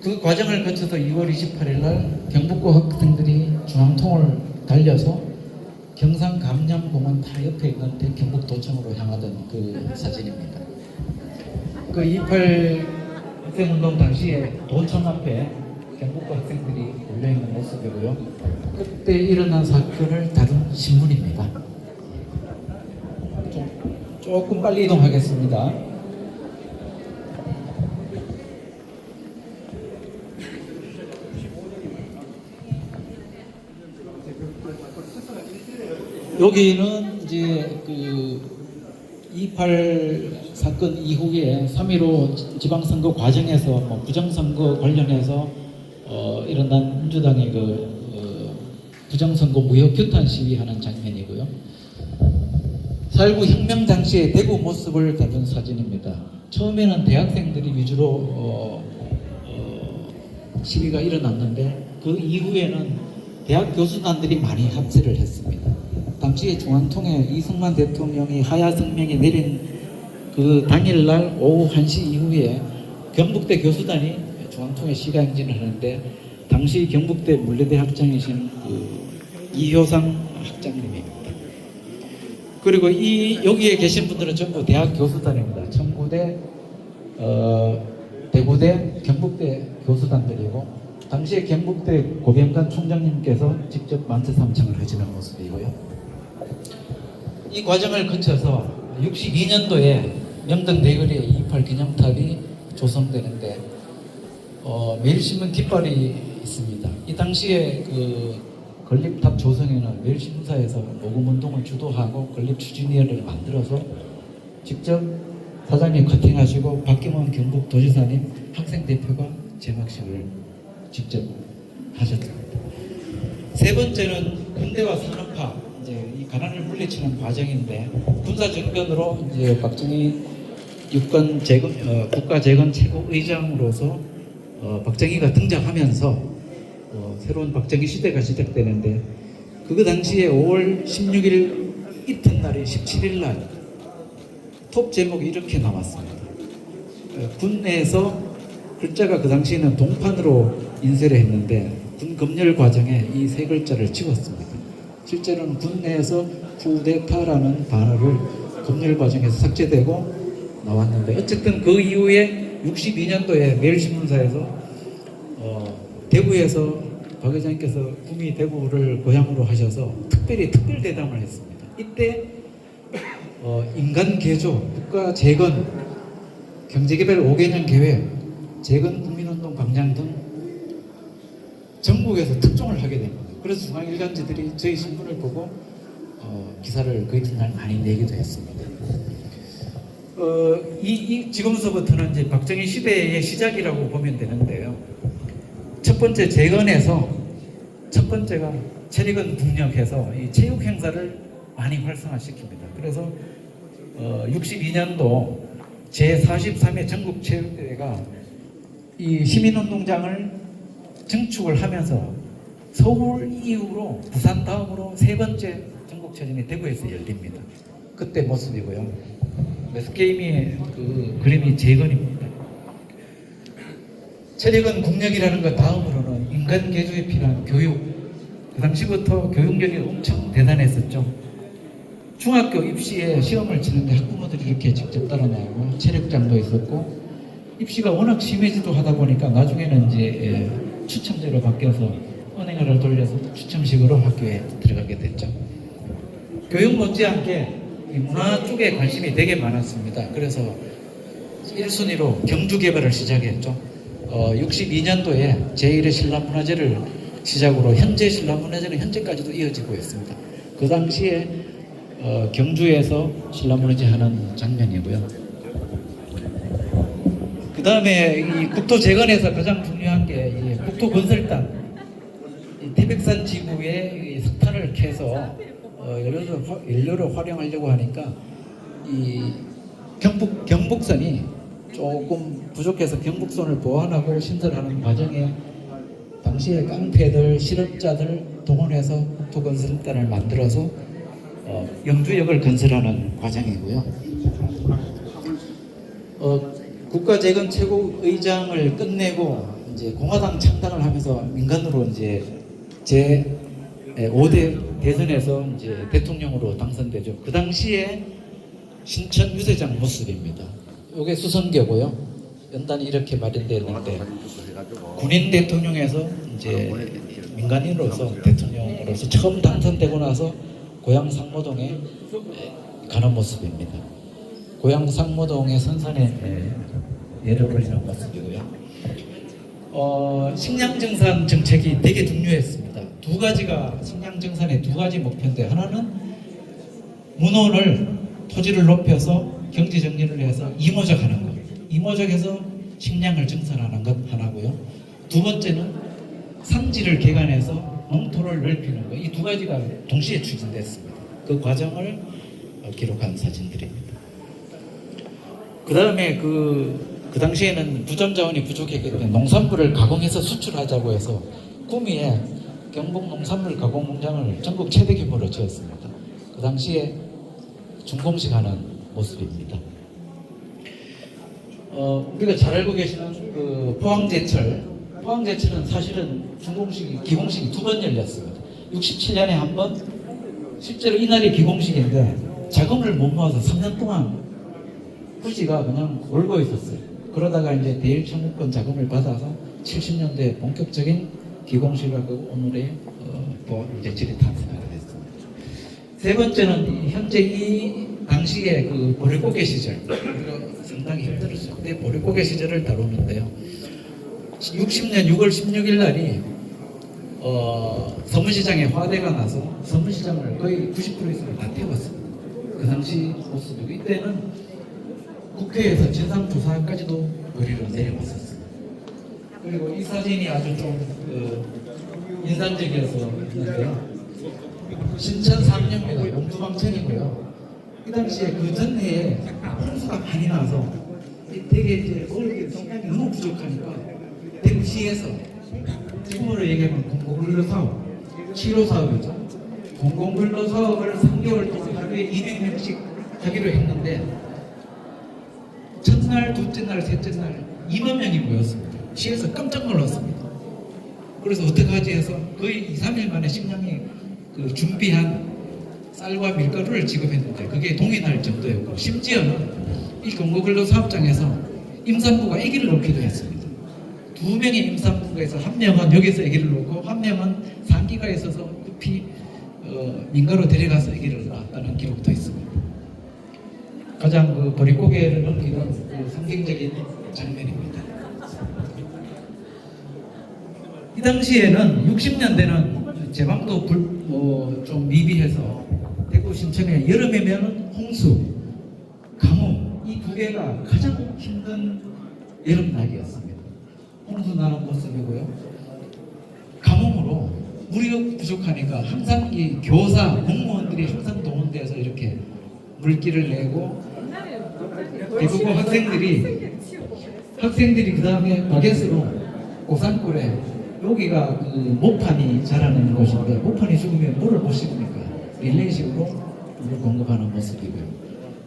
그 과정을 거쳐서 2월 28일 날 경북고 학생들이 중앙통을 달려서 경상 감량공원 다 옆에 있는 경북도청으로 향하던 그 사진입니다. 그 2.28 학생운동 당시에 도청 앞에 경북고 학생들이 몰려있는 모습이고요. 그때 일어난 사건을 다룬 신문입니다. 조금 빨리 이동하겠습니다. 여기는 이제 그 2.28 사건 이후에 3.15 지방선거 과정에서 뭐 부정선거 관련해서 일어난 민주당의 부정선거 무효 규탄 시위하는 장면이고요. 4.19 혁명 당시의 대구 모습을 담은 사진입니다. 처음에는 대학생들이 위주로 시위가 일어났는데 그 이후에는 대학 교수단들이 많이 합세를 했습니다. 당시에 중앙통에 이승만 대통령이 하야 성명이 내린 그 당일날 오후 1시 이후에 경북대 교수단이 중앙통에 시가 행진을 하는데 당시 경북대 물레대 학장이신 이효상 학장님입니다. 그리고 여기에 계신 분들은 전부 대학 교수단입니다. 청구대, 대구대, 경북대 교수단들이고 당시에 경북대 고병관 총장님께서 직접 만세 삼창을 하시는 모습이고요. 이 과정을 거쳐서 62년도에 명동 내거리에 2.28 기념탑이 조성되는데 매일신문 깃발이 있습니다. 이 당시에 그 건립탑 조성에는 매일신문사에서 모금운동을 주도하고 건립 추진위원회를 만들어서 직접 사장님 커팅하시고 박경원 경북도지사님 학생대표가 제막식을 직접 하셨습니다. 세 번째는 군대와 산업화, 이제 이 가난을 물리치는 과정인데 군사 정변으로 이제 박정희 육군 국가재건 최고의장으로서 박정희가 등장하면서 새로운 박정희 시대가 시작되는데 그 당시에 5월 16일 이튿날에 17일 날 톱 제목이 이렇게 나왔습니다. 군 내에서 글자가 그 당시에는 동판으로 인쇄를 했는데 군 검열 과정에 이 세 글자를 지웠습니다. 실제로는 군 내에서 쿠데타라는 단어를 검열 과정에서 삭제되고 나왔는데 어쨌든 그 이후에 62년도에 매일신문사에서 대구에서 박 회장님께서 구미 대구를 고향으로 하셔서 특별히 특별대담을 했습니다. 이때 인간개조, 국가재건, 경제개발 5개년 계획, 재건 국민운동 방향 등 전국에서 특종을 하게 됩니다. 그래서 중앙일간지들이 저희 신문을 보고 기사를 그 이튿날 많이 내기도 했습니다. 지금서부터는 이제 박정희 시대의 시작이라고 보면 되는데요. 첫 번째 재건에서 첫 번째가 체리건 국력해서 이 체육 행사를 많이 활성화시킵니다. 그래서 62년도 제43회 전국체육대회가 이 시민운동장을 증축을 하면서 서울 이후로 부산 다음으로 세 번째 전국체전이 대구에서 열립니다. 그때 모습이고요. 매스게임의 그 그림이 재건입니다. 체력은 국력이라는 것 다음으로는 인간 개조에 필요한 교육. 그 당시부터 교육력이 엄청 대단했었죠. 중학교 입시에 시험을 치는데 학부모들이 이렇게 직접 따라 나오고 체력장도 있었고 입시가 워낙 심해지도 하다 보니까 나중에는 이제 추첨제로 바뀌어서 은행을 돌려서 추첨식으로 학교에 들어가게 됐죠. 교육 못지않게 이 문화 쪽에 관심이 되게 많았습니다. 그래서 1순위로 경주 개발을 시작했죠. 62년도에 제1의 신라문화제를 시작으로 현재 신라문화제는 현재까지도 이어지고 있습니다. 그 당시에 경주에서 신라문화제 하는 장면이고요. 그 다음에 이 국토 재건에서 가장 중요한 게 이 국토 건설단, 이 태백산 지구에 이 석탄을 캐서 연료를 활용하려고 하니까 이 경북선이 조금 부족해서 경북선을 보완하고 신설하는 과정에 당시에 깡패들, 실업자들 동원해서 국토건설단을 만들어서 영주역을 건설하는 과정이고요. 국가재건 최고의장을 끝내고 이제 공화당 창당을 하면서 민간으로 이제 제 5대 대선에서 이제 대통령으로 당선되죠. 그 당시에 신천 유세장 모습입니다. 이게 수성교고요. 연단이 이렇게 마련되어 있는데 군인 대통령에서 이제 민간인으로서 대통령으로서 처음 당선되고 나서 고향 상모동에 가는 모습입니다. 고향 상모동의 선산에 예를 올리는 모습이고요. 식량증산 정책이 되게 중요했습니다. 두 가지가 식량증산의 두 가지 목표인데, 하나는 문헌을 토지를 높여서 경제 정리를 해서 이모작하는 것, 이모작해서 식량을 증산하는 것 하나고요. 두 번째는 산지를 개간해서 농토를 넓히는 것, 이 두 가지가 동시에 추진됐습니다. 그 과정을 기록한 사진들입니다. 그 다음에 그 당시에는 부점 자원이 부족했기 때문에 농산물을 가공해서 수출하자고 해서 구미에 경북 농산물 가공 공장을 전국 최대 규모로 지었습니다. 그 당시에 준공식하는 모습입니다. 우리가 잘 알고 계시는 그 포항제철은 사실은 준공식이 기공식이 두 번 열렸습니다. 67년에 한 번, 실제로 이날이 기공식인데 자금을 못 모아서 3년 동안 후지가 그냥 울고 있었어요. 그러다가 이제 대일 청구권 자금을 받아서 70년대에 본격적인 기공식을 하고 오늘의 제철이 탄생하게 됐습니다. 세 번째는 현재 이 당시에 그 보릿고개 시절, 우리가 상당히 힘들었어요. 근데 보릿고개 시절을 다루는데요. 60년 6월 16일 날이 서문시장에 화재가 나서 서문시장을 거의 90% 이상을 다 태웠습니다. 그 당시 모습이고, 이때는 국회에서 진상조사까지도 거리로 내려왔었습니다. 그리고 이 사진이 아주 좀 인상적이어서 있는데요. 신천 3년입니다. 용두방천이고요. 이 당시에 그 전해에 홍수가 많이 나서 되게 이제 먹을 게 성량이 너무 부족하니까 대구시에서 지금으로 얘기하면 공공근로 사업, 치료 사업이죠. 공공근로 사업을 3개월 동안 하루에 200명씩 하기로 했는데 첫날, 둘째 날, 셋째 날 2만 명이 모였습니다. 시에서 깜짝 놀랐습니다. 그래서 어떡하지 해서 거의 2, 3일 만에 식량이 그 준비한 쌀과 밀가루를 지급했는데 그게 동의날 정도였고, 심지어는 이 공공근로 사업장에서 임산부가 아기를 놓기도 했습니다. 2명의 임산부가 있어 한 명은 여기서 아기를 놓고 한 명은 산기가 있어서 급히 민가로 데려가서 아기를 낳았다는 기록도 있습니다. 가장 그 보릿고개를 넘기는 그 상징적인 장면입니다. 이 당시에는 60년대는 제방도 좀 미비해서 대구 신천에 여름이면 홍수, 가뭄, 이 두 개가 가장 힘든 여름날이었습니다. 홍수 나는 모습이고요. 가뭄으로 물이 부족하니까 항상 이 교사, 공무원들이 항상 동원돼서 이렇게 물기를 내고, 대구고 학생들이 그 다음에 바게스로 고산골에, 여기가 그 모판이 자라는 곳인데 모판이 죽으면 물을 못 씹으니까 릴레이식으로 물을 공급하는 모습이고요.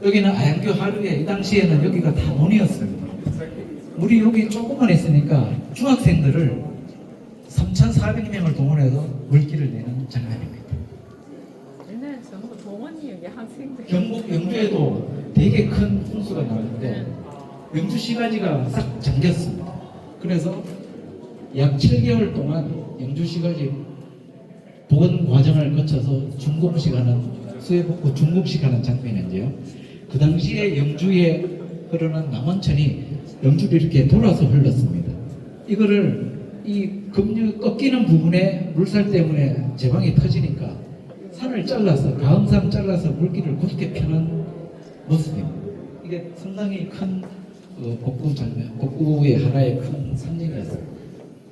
여기는 아양교 하루에, 이 당시에는 여기가 다 논이었습니다. 물이 여기 조금만 있으니까 중학생들을 3,400명을 동원해서 물기를 내는 장면입니다. 옛날에 전부 동원이 여기 학생들. 경북 영주에도 되게 큰 홍수가 나는데 영주 시가지가 싹 잠겼습니다. 그래서 약 7개월 동안 영주시까지 복원 과정을 거쳐서 준공식하는 수해복구 준공식하는 장면인데요. 그 당시에 영주에 흐르는 남원천이 영주를 이렇게 돌아서 흘렀습니다. 이거를 이 급류 꺾이는 부분에 물살 때문에 제방이 터지니까 산을 잘라서 가흥산 잘라서 물길을 곧게 펴는 모습입니다. 이게 상당히 큰 복구 장면, 복구의 하나의 큰 상징이었습니다.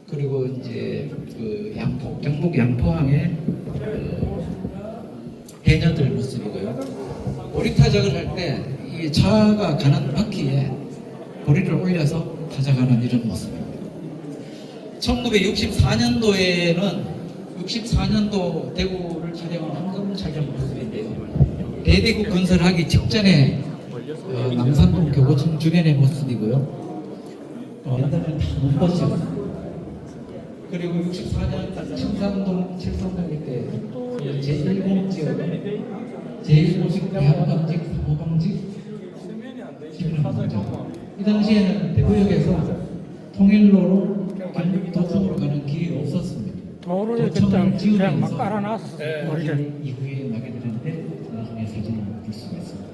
그리고 이제 그 양포, 경북 양포항의 해녀들 모습이고요. 보리 타작을 할 때 이 차가 가는 바퀴에 보리를 올려서 타작하는 이런 모습입니다. 1964년도에는 64년도 대구를 촬영한 황금 촬영 모습인데요. 대대구 건설하기 직전에 남산동 교구청 주변의 모습이고요. 옛날에는 다 못 봤죠. 그리고 64년 칠성동 때 제1공 지역, 제1공식 대학방직, 사호방직 이 당시에는 대구역에서 통일로로 경북 도청으로 가는 길이 없었습니다. 도로를 그냥 막 깔아놨어. 이후에 나게 되는데 나중에 사진을 볼 수가 있습니다.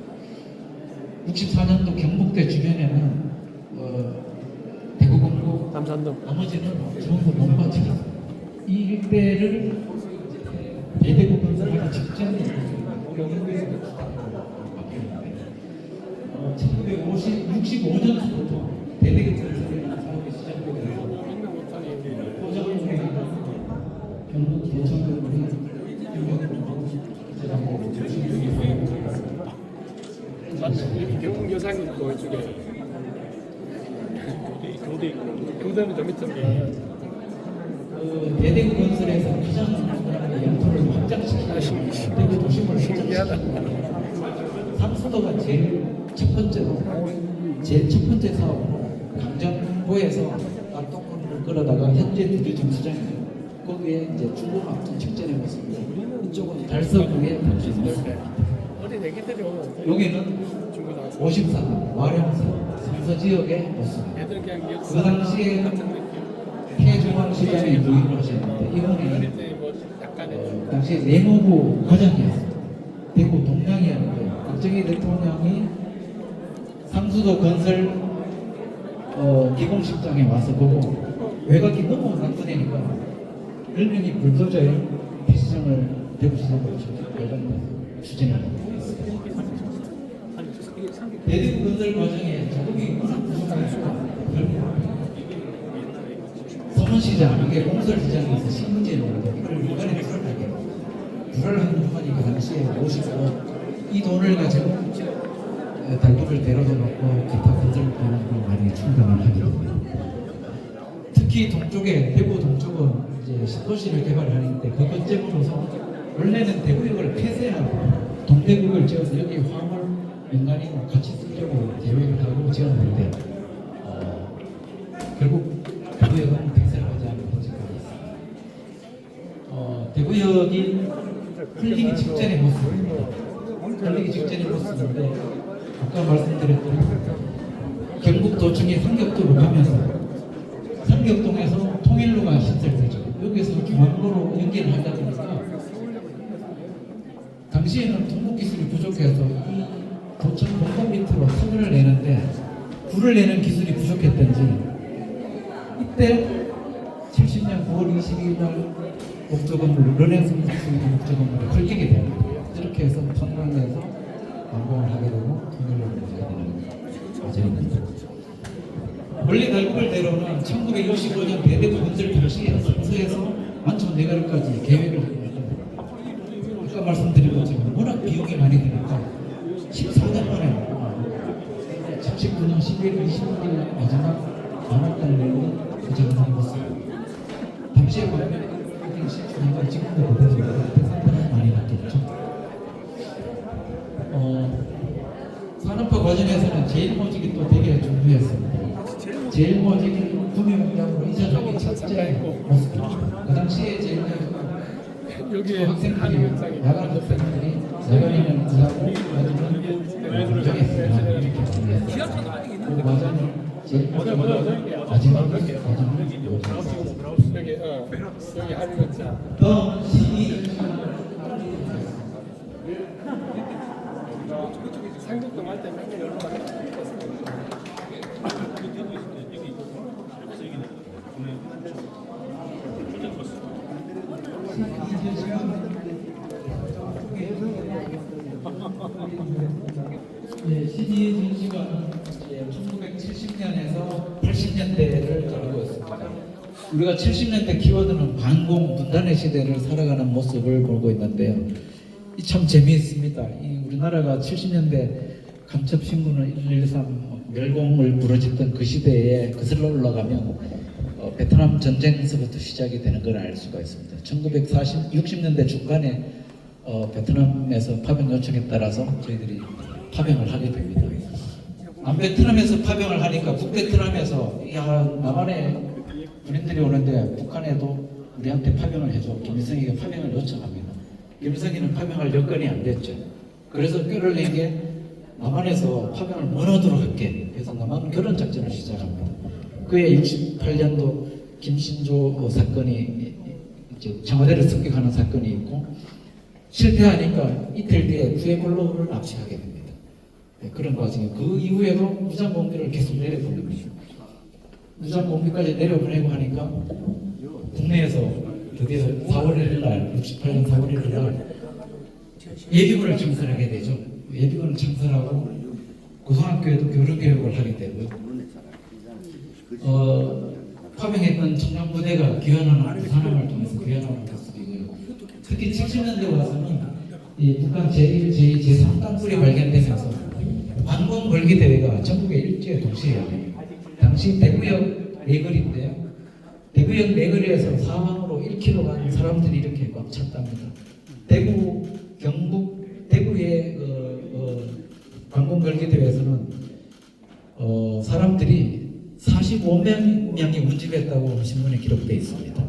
64년도 경북대 주변에는 대구공고 나머지는 전부 농밭이었습니다. 이 일대를 대대구 건설하기 직전에 경북에서 1965년부터 대대구 건설이 사업이 시작되고 경북 도청군이 경북 여상이 있고 이쪽에 교대는 좀 있던데. 대대구 건설에서 가장 영토를 확장시키는 대구 도심을 신기하다. 상수도가 제일 첫 번째 사업으로 강정보에서 낙동강을 끌어다가 현재 두류점 수장이에요. 거기에 이제 중고막전 직전의 모습이고 이쪽은 달서구의 당신입니다. 여기는 54년 와룡산 성서 지역의 모습입니다. 그 당시에 해중앙시장에 부임을 하셨는데 이분이 당시에 내무부 과장이었습니다. 대구 동양이었는데 박정희 대통령이 상수도 건설 기공식장에 와서 보고 외곽이 너무 낙후되니까 일명이 불도저에 시장을 대구시장으로 추진하고 있습니다. 대대구 건설 과정에 자국이 워낙 부족하니까 서문시장, 이게 공설시장에서 신문제로 이걸 일간에 불을 한 후보니 그 당시에 55억 이 돈을 가지고 달구를 데려다 놓고 기타 건설 비용으로 많이 충당을 하게 됩니다. 특히 동쪽에 대구 동쪽은 이제 신도시를 개발하는데 그 것제으로서 원래는 대구역을 폐쇄하고 동대구역을 지어서 여기 화물 민간인과 같이 쓰려고 계획을 하고 지었는데 결국 대구역은 폐쇄를 하지 않고 지금까지 있습니다. 대구역이 풀리기 직전의 모습입니다. 풀리기 직전의 모습인데 아까 말씀드렸던 경북도청이 삼겹도로 가면서 삼겹동에서 통일로가 신설되죠. 여기서 중앙로로 연계를 하다 보니까 당시에는 통곡기술이 부족해서 이 도청 공간 밑으로 선을 내는데 불을 내는 기술이 부족했던지 이때 70년 9월 22일 날 목조건물 르네상스 목조건물을 걸리게 됩니다. 이렇게 해서 통광에서 완공을 하게 되고 통일로를 가게 되는 과정입니다. 원래 달구벌대로는 1965년 대대구 건설 당시에 성서에서 만촌 내가리까지 계획을 했는데 아까 말씀드린 것처럼 워낙 비용이 많이 드니까 14년 만에 79년 12월 26일 마지막 만원당 내고 도착을 한 것입니다. 당시에 보면 그게 실주니까 지금도 그대로입니다. 대상들은 많이 났겠죠. 산업화 과정에서는 제일모직이 또 되게 중요했습니다. 제일모직이 구매공장으로 이전하기 첫째 모습입니다. 그 당시에 제일모직은 학생들이 야간 학생들이 야간에는 일하고 낮에는 공장에 일하고 이렇게 보냈습니다. 그 과정을 마지막 여기 하는 거 상국동 할때 맨날 열로 네, CD 전시관은 1970년에서 80년대를 다루고 있습니다. 우리가 70년대 키워드는 반공 분단의 시대를 살아가는 모습을 보고 있는데요. 이 참 재미있습니다. 이 우리나라가 70년대 간첩신문을 113 멸공을 부르짖던 그 시대에 거슬러 올라가면 베트남 전쟁에서부터 시작이 되는 걸 알 수가 있습니다. 1960년대 중간에 베트남에서 파병 요청에 따라서 저희들이 파병을 하게 됩니다. 남베트남에서 파병을 하니까 북베트남에서 야 남한에 군인들이 오는데 북한에도 우리한테 파병을 해줘. 김일성에게 파병을 요청합니다. 김일성이는 파병할 여건이 안 됐죠. 그래서 꾀를 낸 게 남한에서 파병을 무너도록 할게. 그래서 남한 결혼 작전을 시작합니다. 그해 68년도 김신조 사건이 이제 청와대를 습격하는 사건이 있고 실패하니까 이틀 뒤에 푸에블로를 납치하게 됩니다. 네, 그런 과정에 그 이후에도 무장공비를 계속 내려보냅니다. 무장공비까지 내려보내고 하니까 국내에서 드디어 4월 1일 날 68년 4월 1일 날 예비군을 창설하게 되죠. 예비군을 창설하고 고등학교에도 교류교육을 하게 되고요. 파병했던 청년부대가 귀환하는 부산함을 통해서 귀환하는 모습이고요. 특히 70년대 와서는 이 북한 제1, 제2, 제3땅굴이 발견되면서 반공 벌기 대회가 전국에 일제에 동시에 열립니다. 당시 대구역 내거리인데요. 대구역 내거리에서 사방으로 1km 간 사람들이 이렇게 꽉 찼답니다. 대구, 경북, 대구의 반공 벌기 대회에서는 사람들이 45명이 운집했다고 신문에 기록되어 있습니다.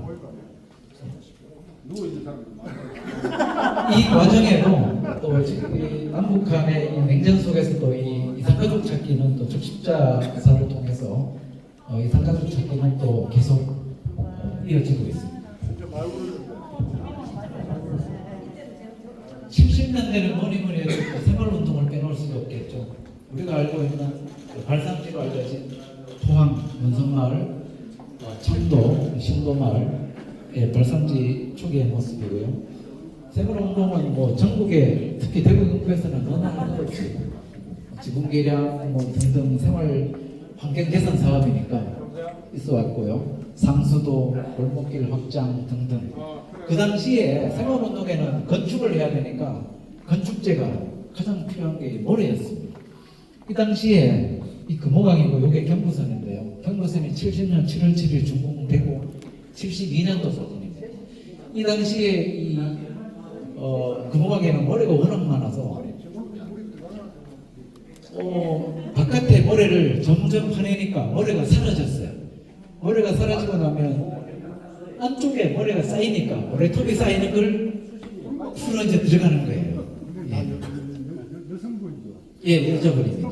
이 과정에도 또 이 남북한의 이 냉전 속에서도 이 이산가족 찾기는 또 적십자사를 통해서 이산가족 찾기는 또 계속 이어지고 있습니다. 70년대는 뭐니 해도 생활운동을 빼놓을 수가 없겠죠. 우리가 알고 있는 발상지로 알려진 포항, 문성마을, 청도, 신도마을의 발상지 초기의 모습이고요. 생활운동은 뭐 전국에 특히 대구 경북에서는 너나 없이 지붕 개량 뭐 등등 생활 환경 개선 사업이니까 있어 왔고요. 상수도, 골목길 확장 등등. 그 당시에 생활운동에는 건축을 해야 되니까 건축재가 가장 필요한 게 모래였습니다. 이 당시에 이 금호강이고 이게 경부선인데요. 경부선이 70년 7월 7일 준공되고 72년도 소선입니다. 이 당시에 이 금호강에는 모래가 워낙 많아서 바깥에 모래를 점점 파내니까 모래가 사라졌어요. 모래가 사라지고 나면 안쪽에 모래가 쌓이니까 모래톱이 쌓이는 걸 풀어 이제 들어가는 거예요. 예, 잊어버립니다.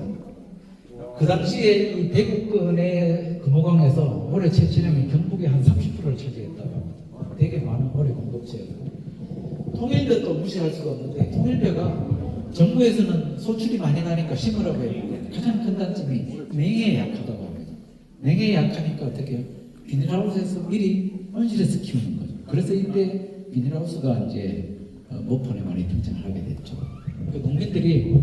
그 당시에 이 대구권의 금호강에서 모래 채취량이 경북의 한 30%를 차지했다고 합니다. 되게 많은 모래 공급지였고 통일벼도 무시할 수가 없는데 통일벼가 정부에서는 소출이 많이 나니까 심으라고 했는데 가장 큰 단점이 냉해에 약하다고 합니다. 냉해에 약하니까 어떻게 비닐하우스에서 미리温室에서 키우는 거죠. 그래서 이때 비닐하우스가 이제 모폰에 많이 등장하게 됐죠. 그 농민들이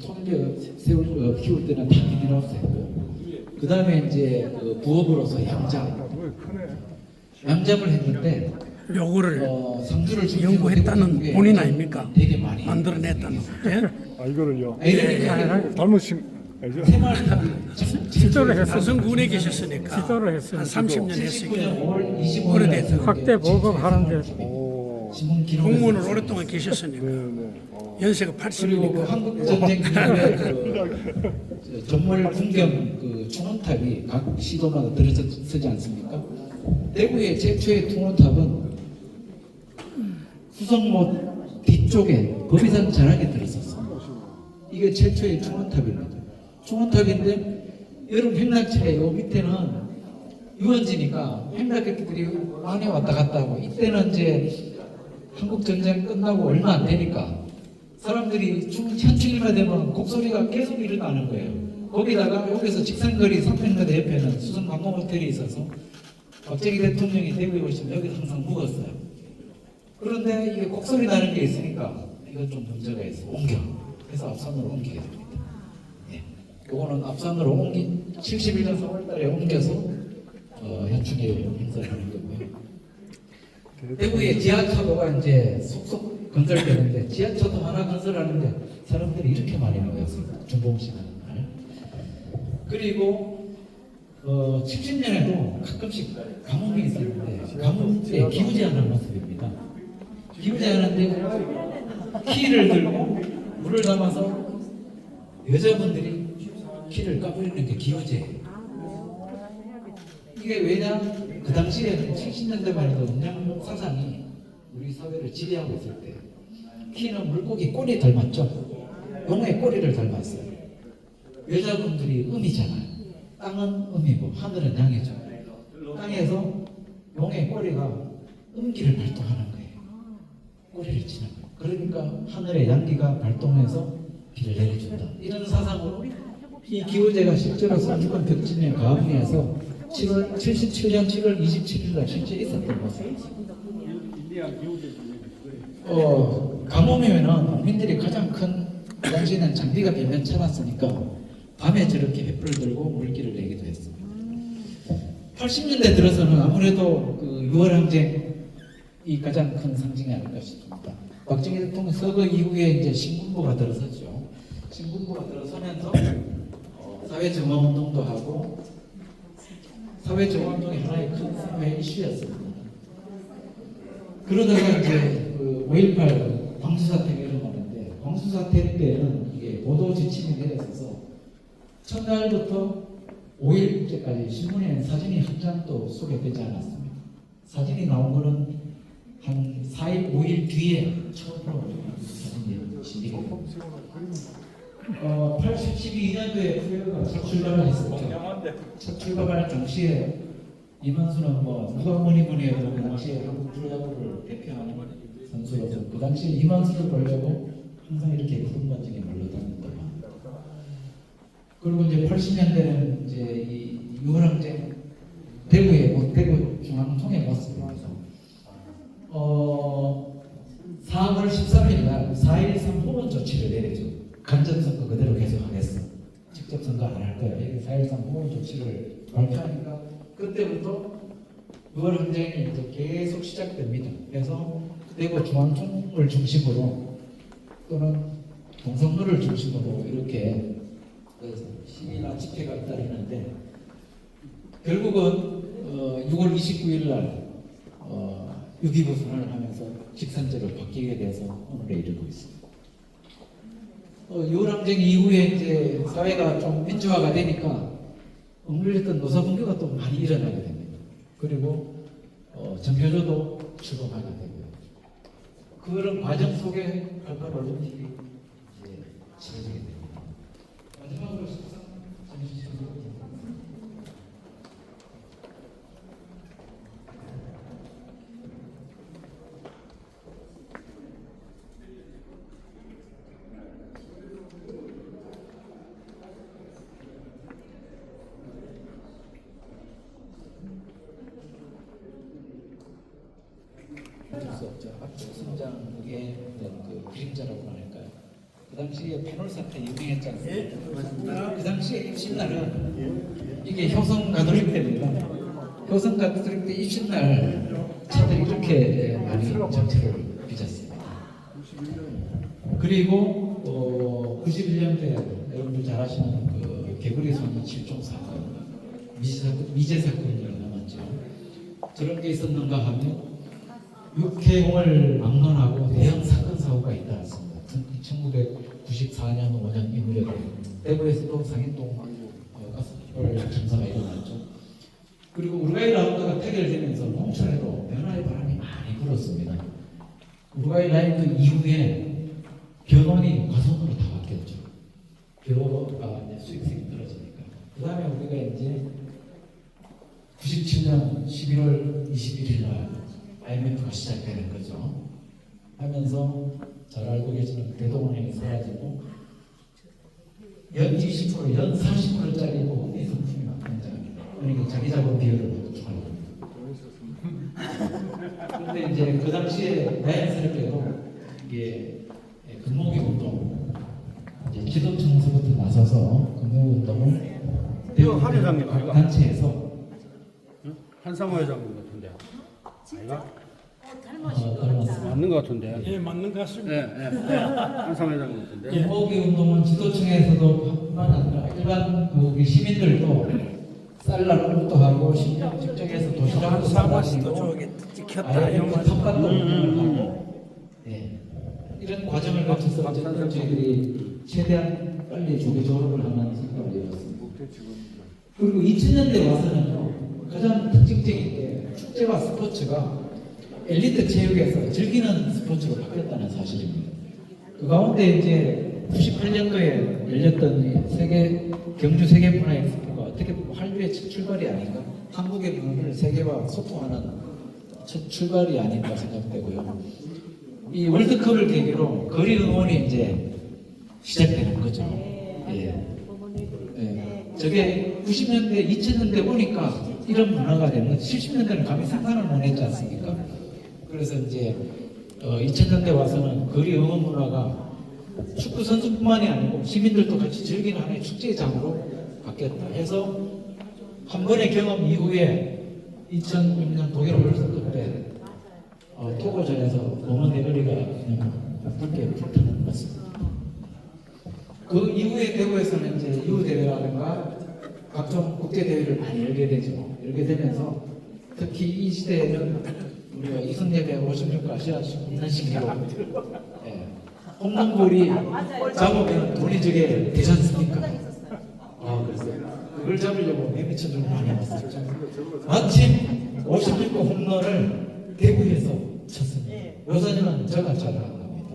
통일벼 새우 키울 때는 다 비닐하우스 했고 그 다음에 이제 그 부업으로서 양잡을 했는데 요거를 상주를 연구했다는 본인 아닙니까? 되게 많이 만들어냈다는. 예? 이거를요. 잘못심 시도를 했어요. 사성군에 계셨으니까 시도를 했어요. 한 30년 했으니까 오래됐어요. 오래됐어요. 확대 보급하는데 공무원을 오랫동안 계셨으니까 연세가 그리고 그 80이니까 한국 전쟁 이후에 그 전몰 풍경 그 충원탑이 각 시도마다 들어서지 않습니까? 대구의 최초의 충원탑은 수성못 뒤쪽에 법의산 자락에 들었었어요. 이게 최초의 충원탑입니다. 충원탑인데 여름 행락철에 요 밑에는 유원지니까 행락객들이 많이 왔다 갔다 하고 이때는 이제 한국 전쟁 끝나고 얼마 안 되니까 사람들이 현충일만 되면 곡소리가 계속 일어나는 거예요. 거기다가 여기서 직선거리 300m 옆에는 수성 관광 호텔이 있어서 박정희 대통령이 대구에 오시면 여기서 항상 묵었어요. 그런데 이게 곡소리 나는 게 있으니까 이건 좀 문제가 있어. 그래서 앞산으로 옮기게 됩니다. 예. 요거는 앞산으로 71년 4월달에 옮겨서 현충일 행사를 하는 거고요. 대구에 지하철도가 이제 속속 건설되는데 지하철도 하나 건설하는데 사람들이 이렇게 많이 모였습니다. 중봉시간 날. 그리고 70년에도 가끔씩 가뭄이 있었는데 가뭄 때 기우제하는 모습입니다. 기우제하는데 키를 들고 물을 담아서 여자분들이 키를 까부리는 게 기우제예요. 이게 왜냐? 그 당시에 70년대만 해도 음양 사상이 우리 사회를 지배하고 있을 때 키는 물고기 꼬리 닮았죠? 용의 꼬리를 닮았어요. 여자분들이 음이잖아요. 땅은 음이고 하늘은 양이죠. 땅에서 용의 꼬리가 음기를 발동하는 거예요. 꼬리를 치는 거예요. 그러니까 하늘의 양기가 발동해서 비를 내려준다. 이런 사상으로 이 기우제가 실제로 서주권 벽진의 가흥리에서 77년 7월 27일 날 실제 있었던 것입니다. 가뭄이면은 국민들이 가장 큰 그 당시에는 장비가 변변찮았으니까 밤에 저렇게 횃불을 들고 물기를 내기도 했습니다. 80년대 들어서는 아무래도 그 6월 항쟁이 가장 큰 상징이 아닐까 싶습니다. 박정희 대통령 서거 이후에 이제 신군부가 들어섰죠. 신군부가 들어서면서 사회정화운동도 하고 사회정화운동이 하나의 큰 사회 이슈였습니다. 그러다가 이제 그 5.18 광수사태가 일어나는데 광수사태 때는 이게 보도 지침이 내려서서 첫날부터 5일째까지 신문에 사진이 한 장도 소개되지 않았습니다. 사진이 나온 거는 한 4일, 5일 뒤에 처음으로 사진이 실리게 됩니다. 82년도에 후회가 첫 출발을 했었죠. 첫 출발할 당시에 이만수는 누가 뭐니 해도 그 당시에 한국 프로야구를 대표하는 선수로서 그 당시에 이만수를 보려고 항상 이렇게 푸른 반증에 몰려다녔다. 그리고 이제 80년대는 이제 이 유월항쟁 대구에 대구 중앙통에 왔습니다. 4월 13일 날 4.13 후원 조치를 내리죠. 간접선거 그대로 계속하겠어. 직접 선거 안 할 거야. 이게 4.13 후원 조치를 발표하니까 그때부터 6월 항쟁이 이제 계속 시작됩니다. 그래서 대구 중앙통을 중심으로 또는 동성로를 중심으로 이렇게 시위나 집회가 잇따르는데 결국은 6월 29일 날 유기부선을 하면서 직선제로 바뀌게 돼서 오늘에 이르고 있습니다. 6월 항쟁 이후에 이제 사회가 좀 민주화가 되니까 억눌렸던 노사분규가 또 많이 일어나게 됩니다. 그리고 정교조도 출범하게 되고요. 그런 과정 속에 갈까로 언론TV 이제 지어지게 됩니다. 마지막으로 잠시 압축 성장의 그 그림자라고 할까요? 그 당시에 페놀 사태 유명했지 않습니까? 그 당시에 입신날은 이게 효성 가톨릭 때입니다. 효성 가톨릭 때 입신날 차들이 이렇게 많이 정체를 빚었습니다. 그리고 91년대 여러분들 잘 아시는 그 개구리 소년 7종 사건, 미제 사건이 일어났죠. 저런 게 있었는가 하면 육해공을 막론하고 대형 사건 사고가 잇따랐습니다. 1994년 5년 이후에도 대구에서도 상인동 가스발 참사가 일어났죠. 그리고 우루과이 라운드가 태결되면서 농촌에도 변화의 바람이 많이 불었습니다. 우루과이 라운드 이후에 변원이 과손으로 다 바뀌었죠. 벼가 수익성이 떨어지니까. 그 다음에 우리가 이제 97년 11월 21일 날 IMF가 시작되는 거죠. 하면서 잘 알고 계시는 대동은행이 사라지고 연 20%, 연 40%짜리 보험의 상품이 막 등장합니다. 그러니까 자기 자본 비율을 높여요. 그런데 이제 그 당시에 자연스럽게도 이게 금모기 운동, 이제 기도청에서부터 나서서 금모기 운동을 한 회장님 아이가? 단체에서 한상호 회장님 같은데. 아이가? 닮았습니다. 맞는 것 같은데. 예, 맞는 것 같습니다. 한상호 회장님 같은데. 금모기 운동은 지도청에서도 뿐만 아니라 일반 우리 시민들도 쌀 나르는 것도 하고 심지어 직접해서 도시락도 사과시도 싸다니고 저기 찍혔다. 아예 이런 거. 텃밭도 운영을 하고 이런 과정을 거쳐서 어쨌든 저희들이 최대한 빨리 조기 졸업을 하는 생각을 내었습니다. 그리고 2000년대 와서는요 가장 특징적인 게 축제와 스포츠가 엘리트 체육에서 즐기는 스포츠로 바뀌었다는 사실입니다. 그 가운데 이제 98년도에 열렸던 경주 세계문화엑스포가 어떻게 보면 한류의 첫 출발이 아닌가, 한국의 문화를 세계와 소통하는 첫 출발이 아닌가 생각되고요. 이 월드컵을 계기로 거리 응원이 이제 시작되는 거죠. 저게 90년대, 2000년대 오니까 이런 문화가 되는, 70년대는 감히 상상을 못 했지 않습니까? 그래서 이제 2000년대 와서는 거리 응원 문화가 축구 선수뿐만이 아니고 시민들도 같이 즐기는 하나의 축제장으로 바뀌었다 해서 한 번의 경험 이후에 2006년 독일 월드컵 때 토고전에서 노먼 네거리가 그냥 함께 불타는 것입니다. 그 이후에 대구에서는 이제 이후 대회라든가 각종 국제 대회를 많이 열게 되죠. 열게 되면서 특히 이 시대에는 우리가 이승엽의 56가 아시아 홈런 신기록, 홈런볼이 잡으면 돈이 저게 되지 않습니까? 그래서 그걸 잡으려고 매미천을 많이 왔었죠. 마침 56호 홈런을 대구에서 쳤습니다. 요사님은 제가 잘하는 겁니다.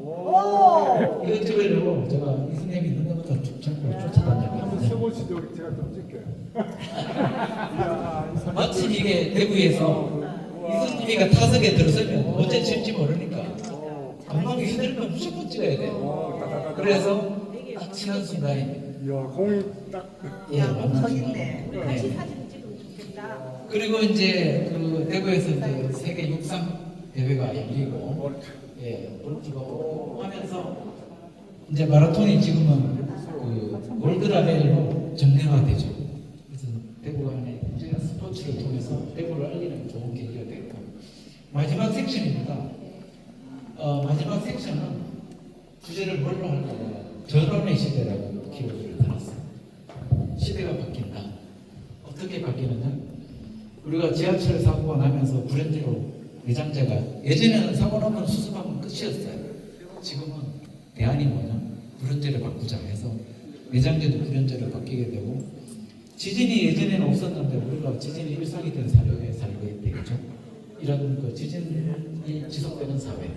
이거 찍으려고 제가 이승엽이 있는 것보다 전국을 쫓아다녔거든요. 마침 이게 대구에서 이승엽이가 타석에 들어서면 어째 칠지 모르니까 감독이 힘들면 무조건 찍어야 돼요. 그래서 딱 치는 순간입니다. 공이 딱 맞는 순간. 그리고 이제 그 대구에서 이제 세계 육상 대회가 열리고 볼트가 오고 하면서 이제 마라톤이 지금은 그 월드라벨로 정례화되죠. 그래서 대구가 하나의 스포츠를 통해서 대구를 알리는 좋은 계기가 됐고, 마지막 섹션입니다. 마지막 섹션은 주제를 뭘로 할까? 전원의 시대라고 키워드를 달았어요. 시대가 바뀐다. 어떻게 바뀌느냐? 우리가 지하철 사고가 나면서 불현지로 내장재가, 예전에는 사고 나면 수습하면 끝이었어요. 지금은 대안이 뭐냐? 불현지를 바꾸자 해서 내장재도 불현지로 바뀌게 되고, 지진이 예전에는 없었는데 우리가 지진이 일상이 된 사회에 살게 되겠죠. 이런 그 지진이 지속되는 사회.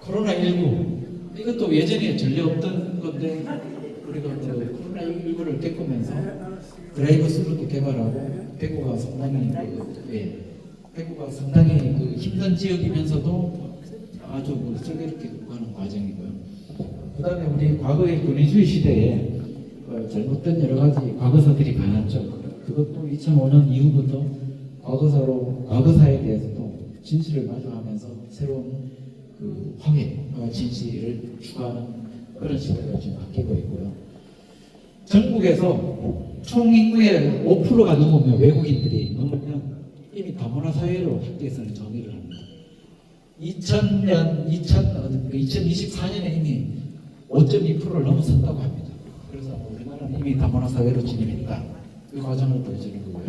코로나19 이것도 예전에 전례 없던 건데 우리가 코로나19를 겪으면서 드라이브 스루도 개발하고 대구가 상당히 그 힘든 지역이면서도 아주 슬기롭게 가는 과정이고요. 그 다음에 우리 과거의 권위주의 시대에 잘못된 여러 가지 과거사들이 많았죠. 그것도 2005년 이후부터 과거사에 대해서도 진실을 마주하면서 새로운 그 화해와 진실을 추구하는 그런 시대가 지금 바뀌고 있고요. 전국에서 총 인구의 5%가 넘으면 외국인들이 넘으면 이미 다문화 사회로 학계에서는 정의를 합니다. 2024년에 이미 5.2%를 넘어섰다고 합니다. 그래서 우리나라는 이미 다문화 사회로 진입했다. 그 과정을 보여주는 거고요.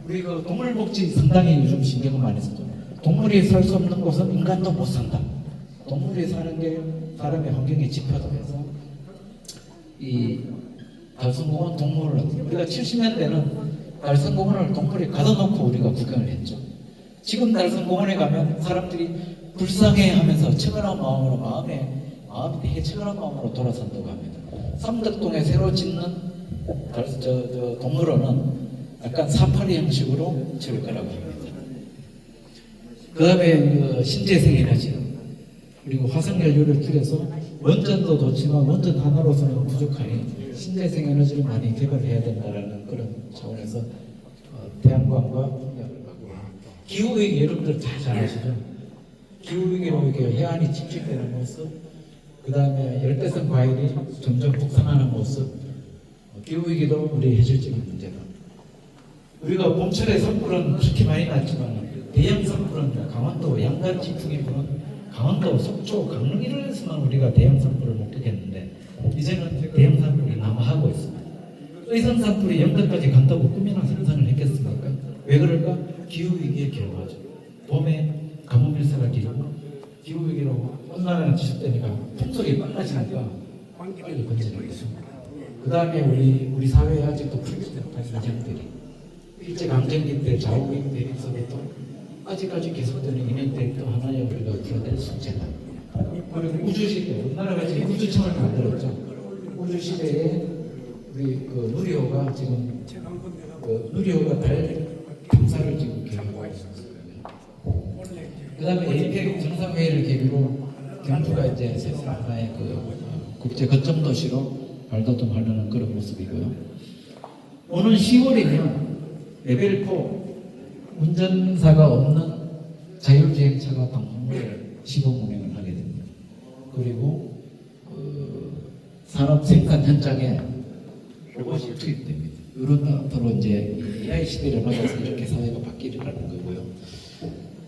우리 그 동물 복지 상당히 요즘 신경을 많이 쓰죠. 동물이 살 수 없는 곳은 인간도 못 산다. 동물이 사는 게 사람의 환경에 지표도 해서 이 달성공원 동물을 우리가 70년대는 달성공원을 동물이 가둬놓고 우리가 구경을 했죠. 지금 달성공원에 가면 사람들이 불쌍해하면서 측은한 마음으로 마음이 되게 측은한 마음으로 돌아선다고 합니다. 삼덕동에 새로 짓는 그래서 저 동물원은 약간 사파리 형식으로 지을 거라고 합니다. 그 다음에 신재생 에너지 그리고 화석연료를 줄여서 원전도 좋지만 원전 하나로서는 부족하니 신재생 에너지를 많이 개발해야 된다는 그런 차원에서 태양광과 풍력을 하고 기후위기 여러분들 잘 아시죠? 기후위기로 이렇게 해안이 침식되는 모습 그 다음에 열대성 과일이 점점 북상하는 모습 기후위기도 우리 현실적인 문제다. 우리가 봄철에 산불은 그렇게 많이 났지만 대형 산불은 강원도 양간 지풍이 부는 강원도 속초 강릉 이런 데서만 우리가 대형 산불을 목격했는데 이제는 대형 산불이 남하하고 있습니다. 의성 산불이 영덕까지 간다고 꿈이나 상상을 했겠습니까? 왜 그럴까? 기후위기의 결과죠. 봄에 가뭄일사가 길고 기후위기로 온난화가 지속되니까 풍속이 빨라지니까 빨리 번지는 있습니다. 그 다음에 우리 사회에 아직도 풀리지 못한 현상들이 일제강점기 때 좌우익 대립서부터 아직까지 계속되는 인연들이 또 하나의 우리가 풀어낼 숙제다. 그리고 우주시대, 우리나라가 지금 우주청을 만들었죠. 우주시대에 우리 그 누리호가 지금 누리호가 달 탐사를 지금 계획하고 있습니다. 그 다음에 에이펙 정상회의를 계기로 경주가 이제 새로운 하나의 국제 거점 도시로 발돋움하려는 그런 모습이고요. 오는 10월이면 레벨 4 운전사가 없는 자율주행차가 방송을 시범 운행을 하게 됩니다. 그리고 산업 생산 현장에 로봇이 투입됩니다. 이런 앞으로 이제 AI 시대를 맞아서 이렇게 사회가 바뀌려는 거고요.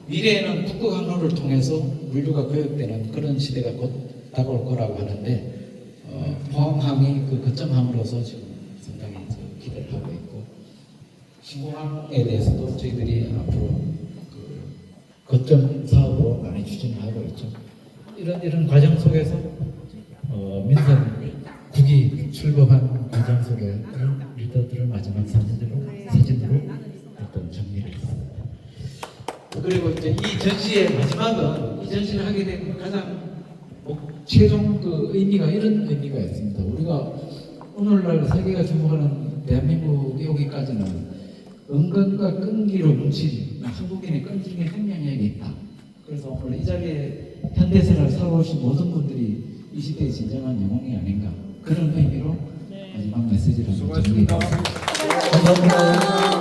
미래에는 국가항로를 통해서 인류가 교역되는 그런 시대가 곧 다가올 거라고 하는데 포항항이 그 거점항으로서 지금 상당히 기대를 하고 있고 신공항에 대해서도 저희들이 앞으로 그 거점 사업으로 많이 추진을 하고 있죠. 이런 과정 속에서 민선 9기 출범한 과정 속에 리더들을 마지막 사진으로 어떤 정리를 했습니다. 그리고 이제 이 전시의 마지막은 이 전시를 하게 된 가장 최종 그 의미가 이런 의미가 있습니다. 우리가 오늘날 세계가 주목하는 대한민국이 오기까지는 은근과 끈기로 뭉친 한국인의 끈질긴 생명력이 있다. 그래서 오늘 이 자리에 현대생활을 살아오신 모든 분들이 이 시대의 진정한 영웅이 아닌가 그런 의미로 마지막 메시지를 한번 전해드립니다. 감사합니다.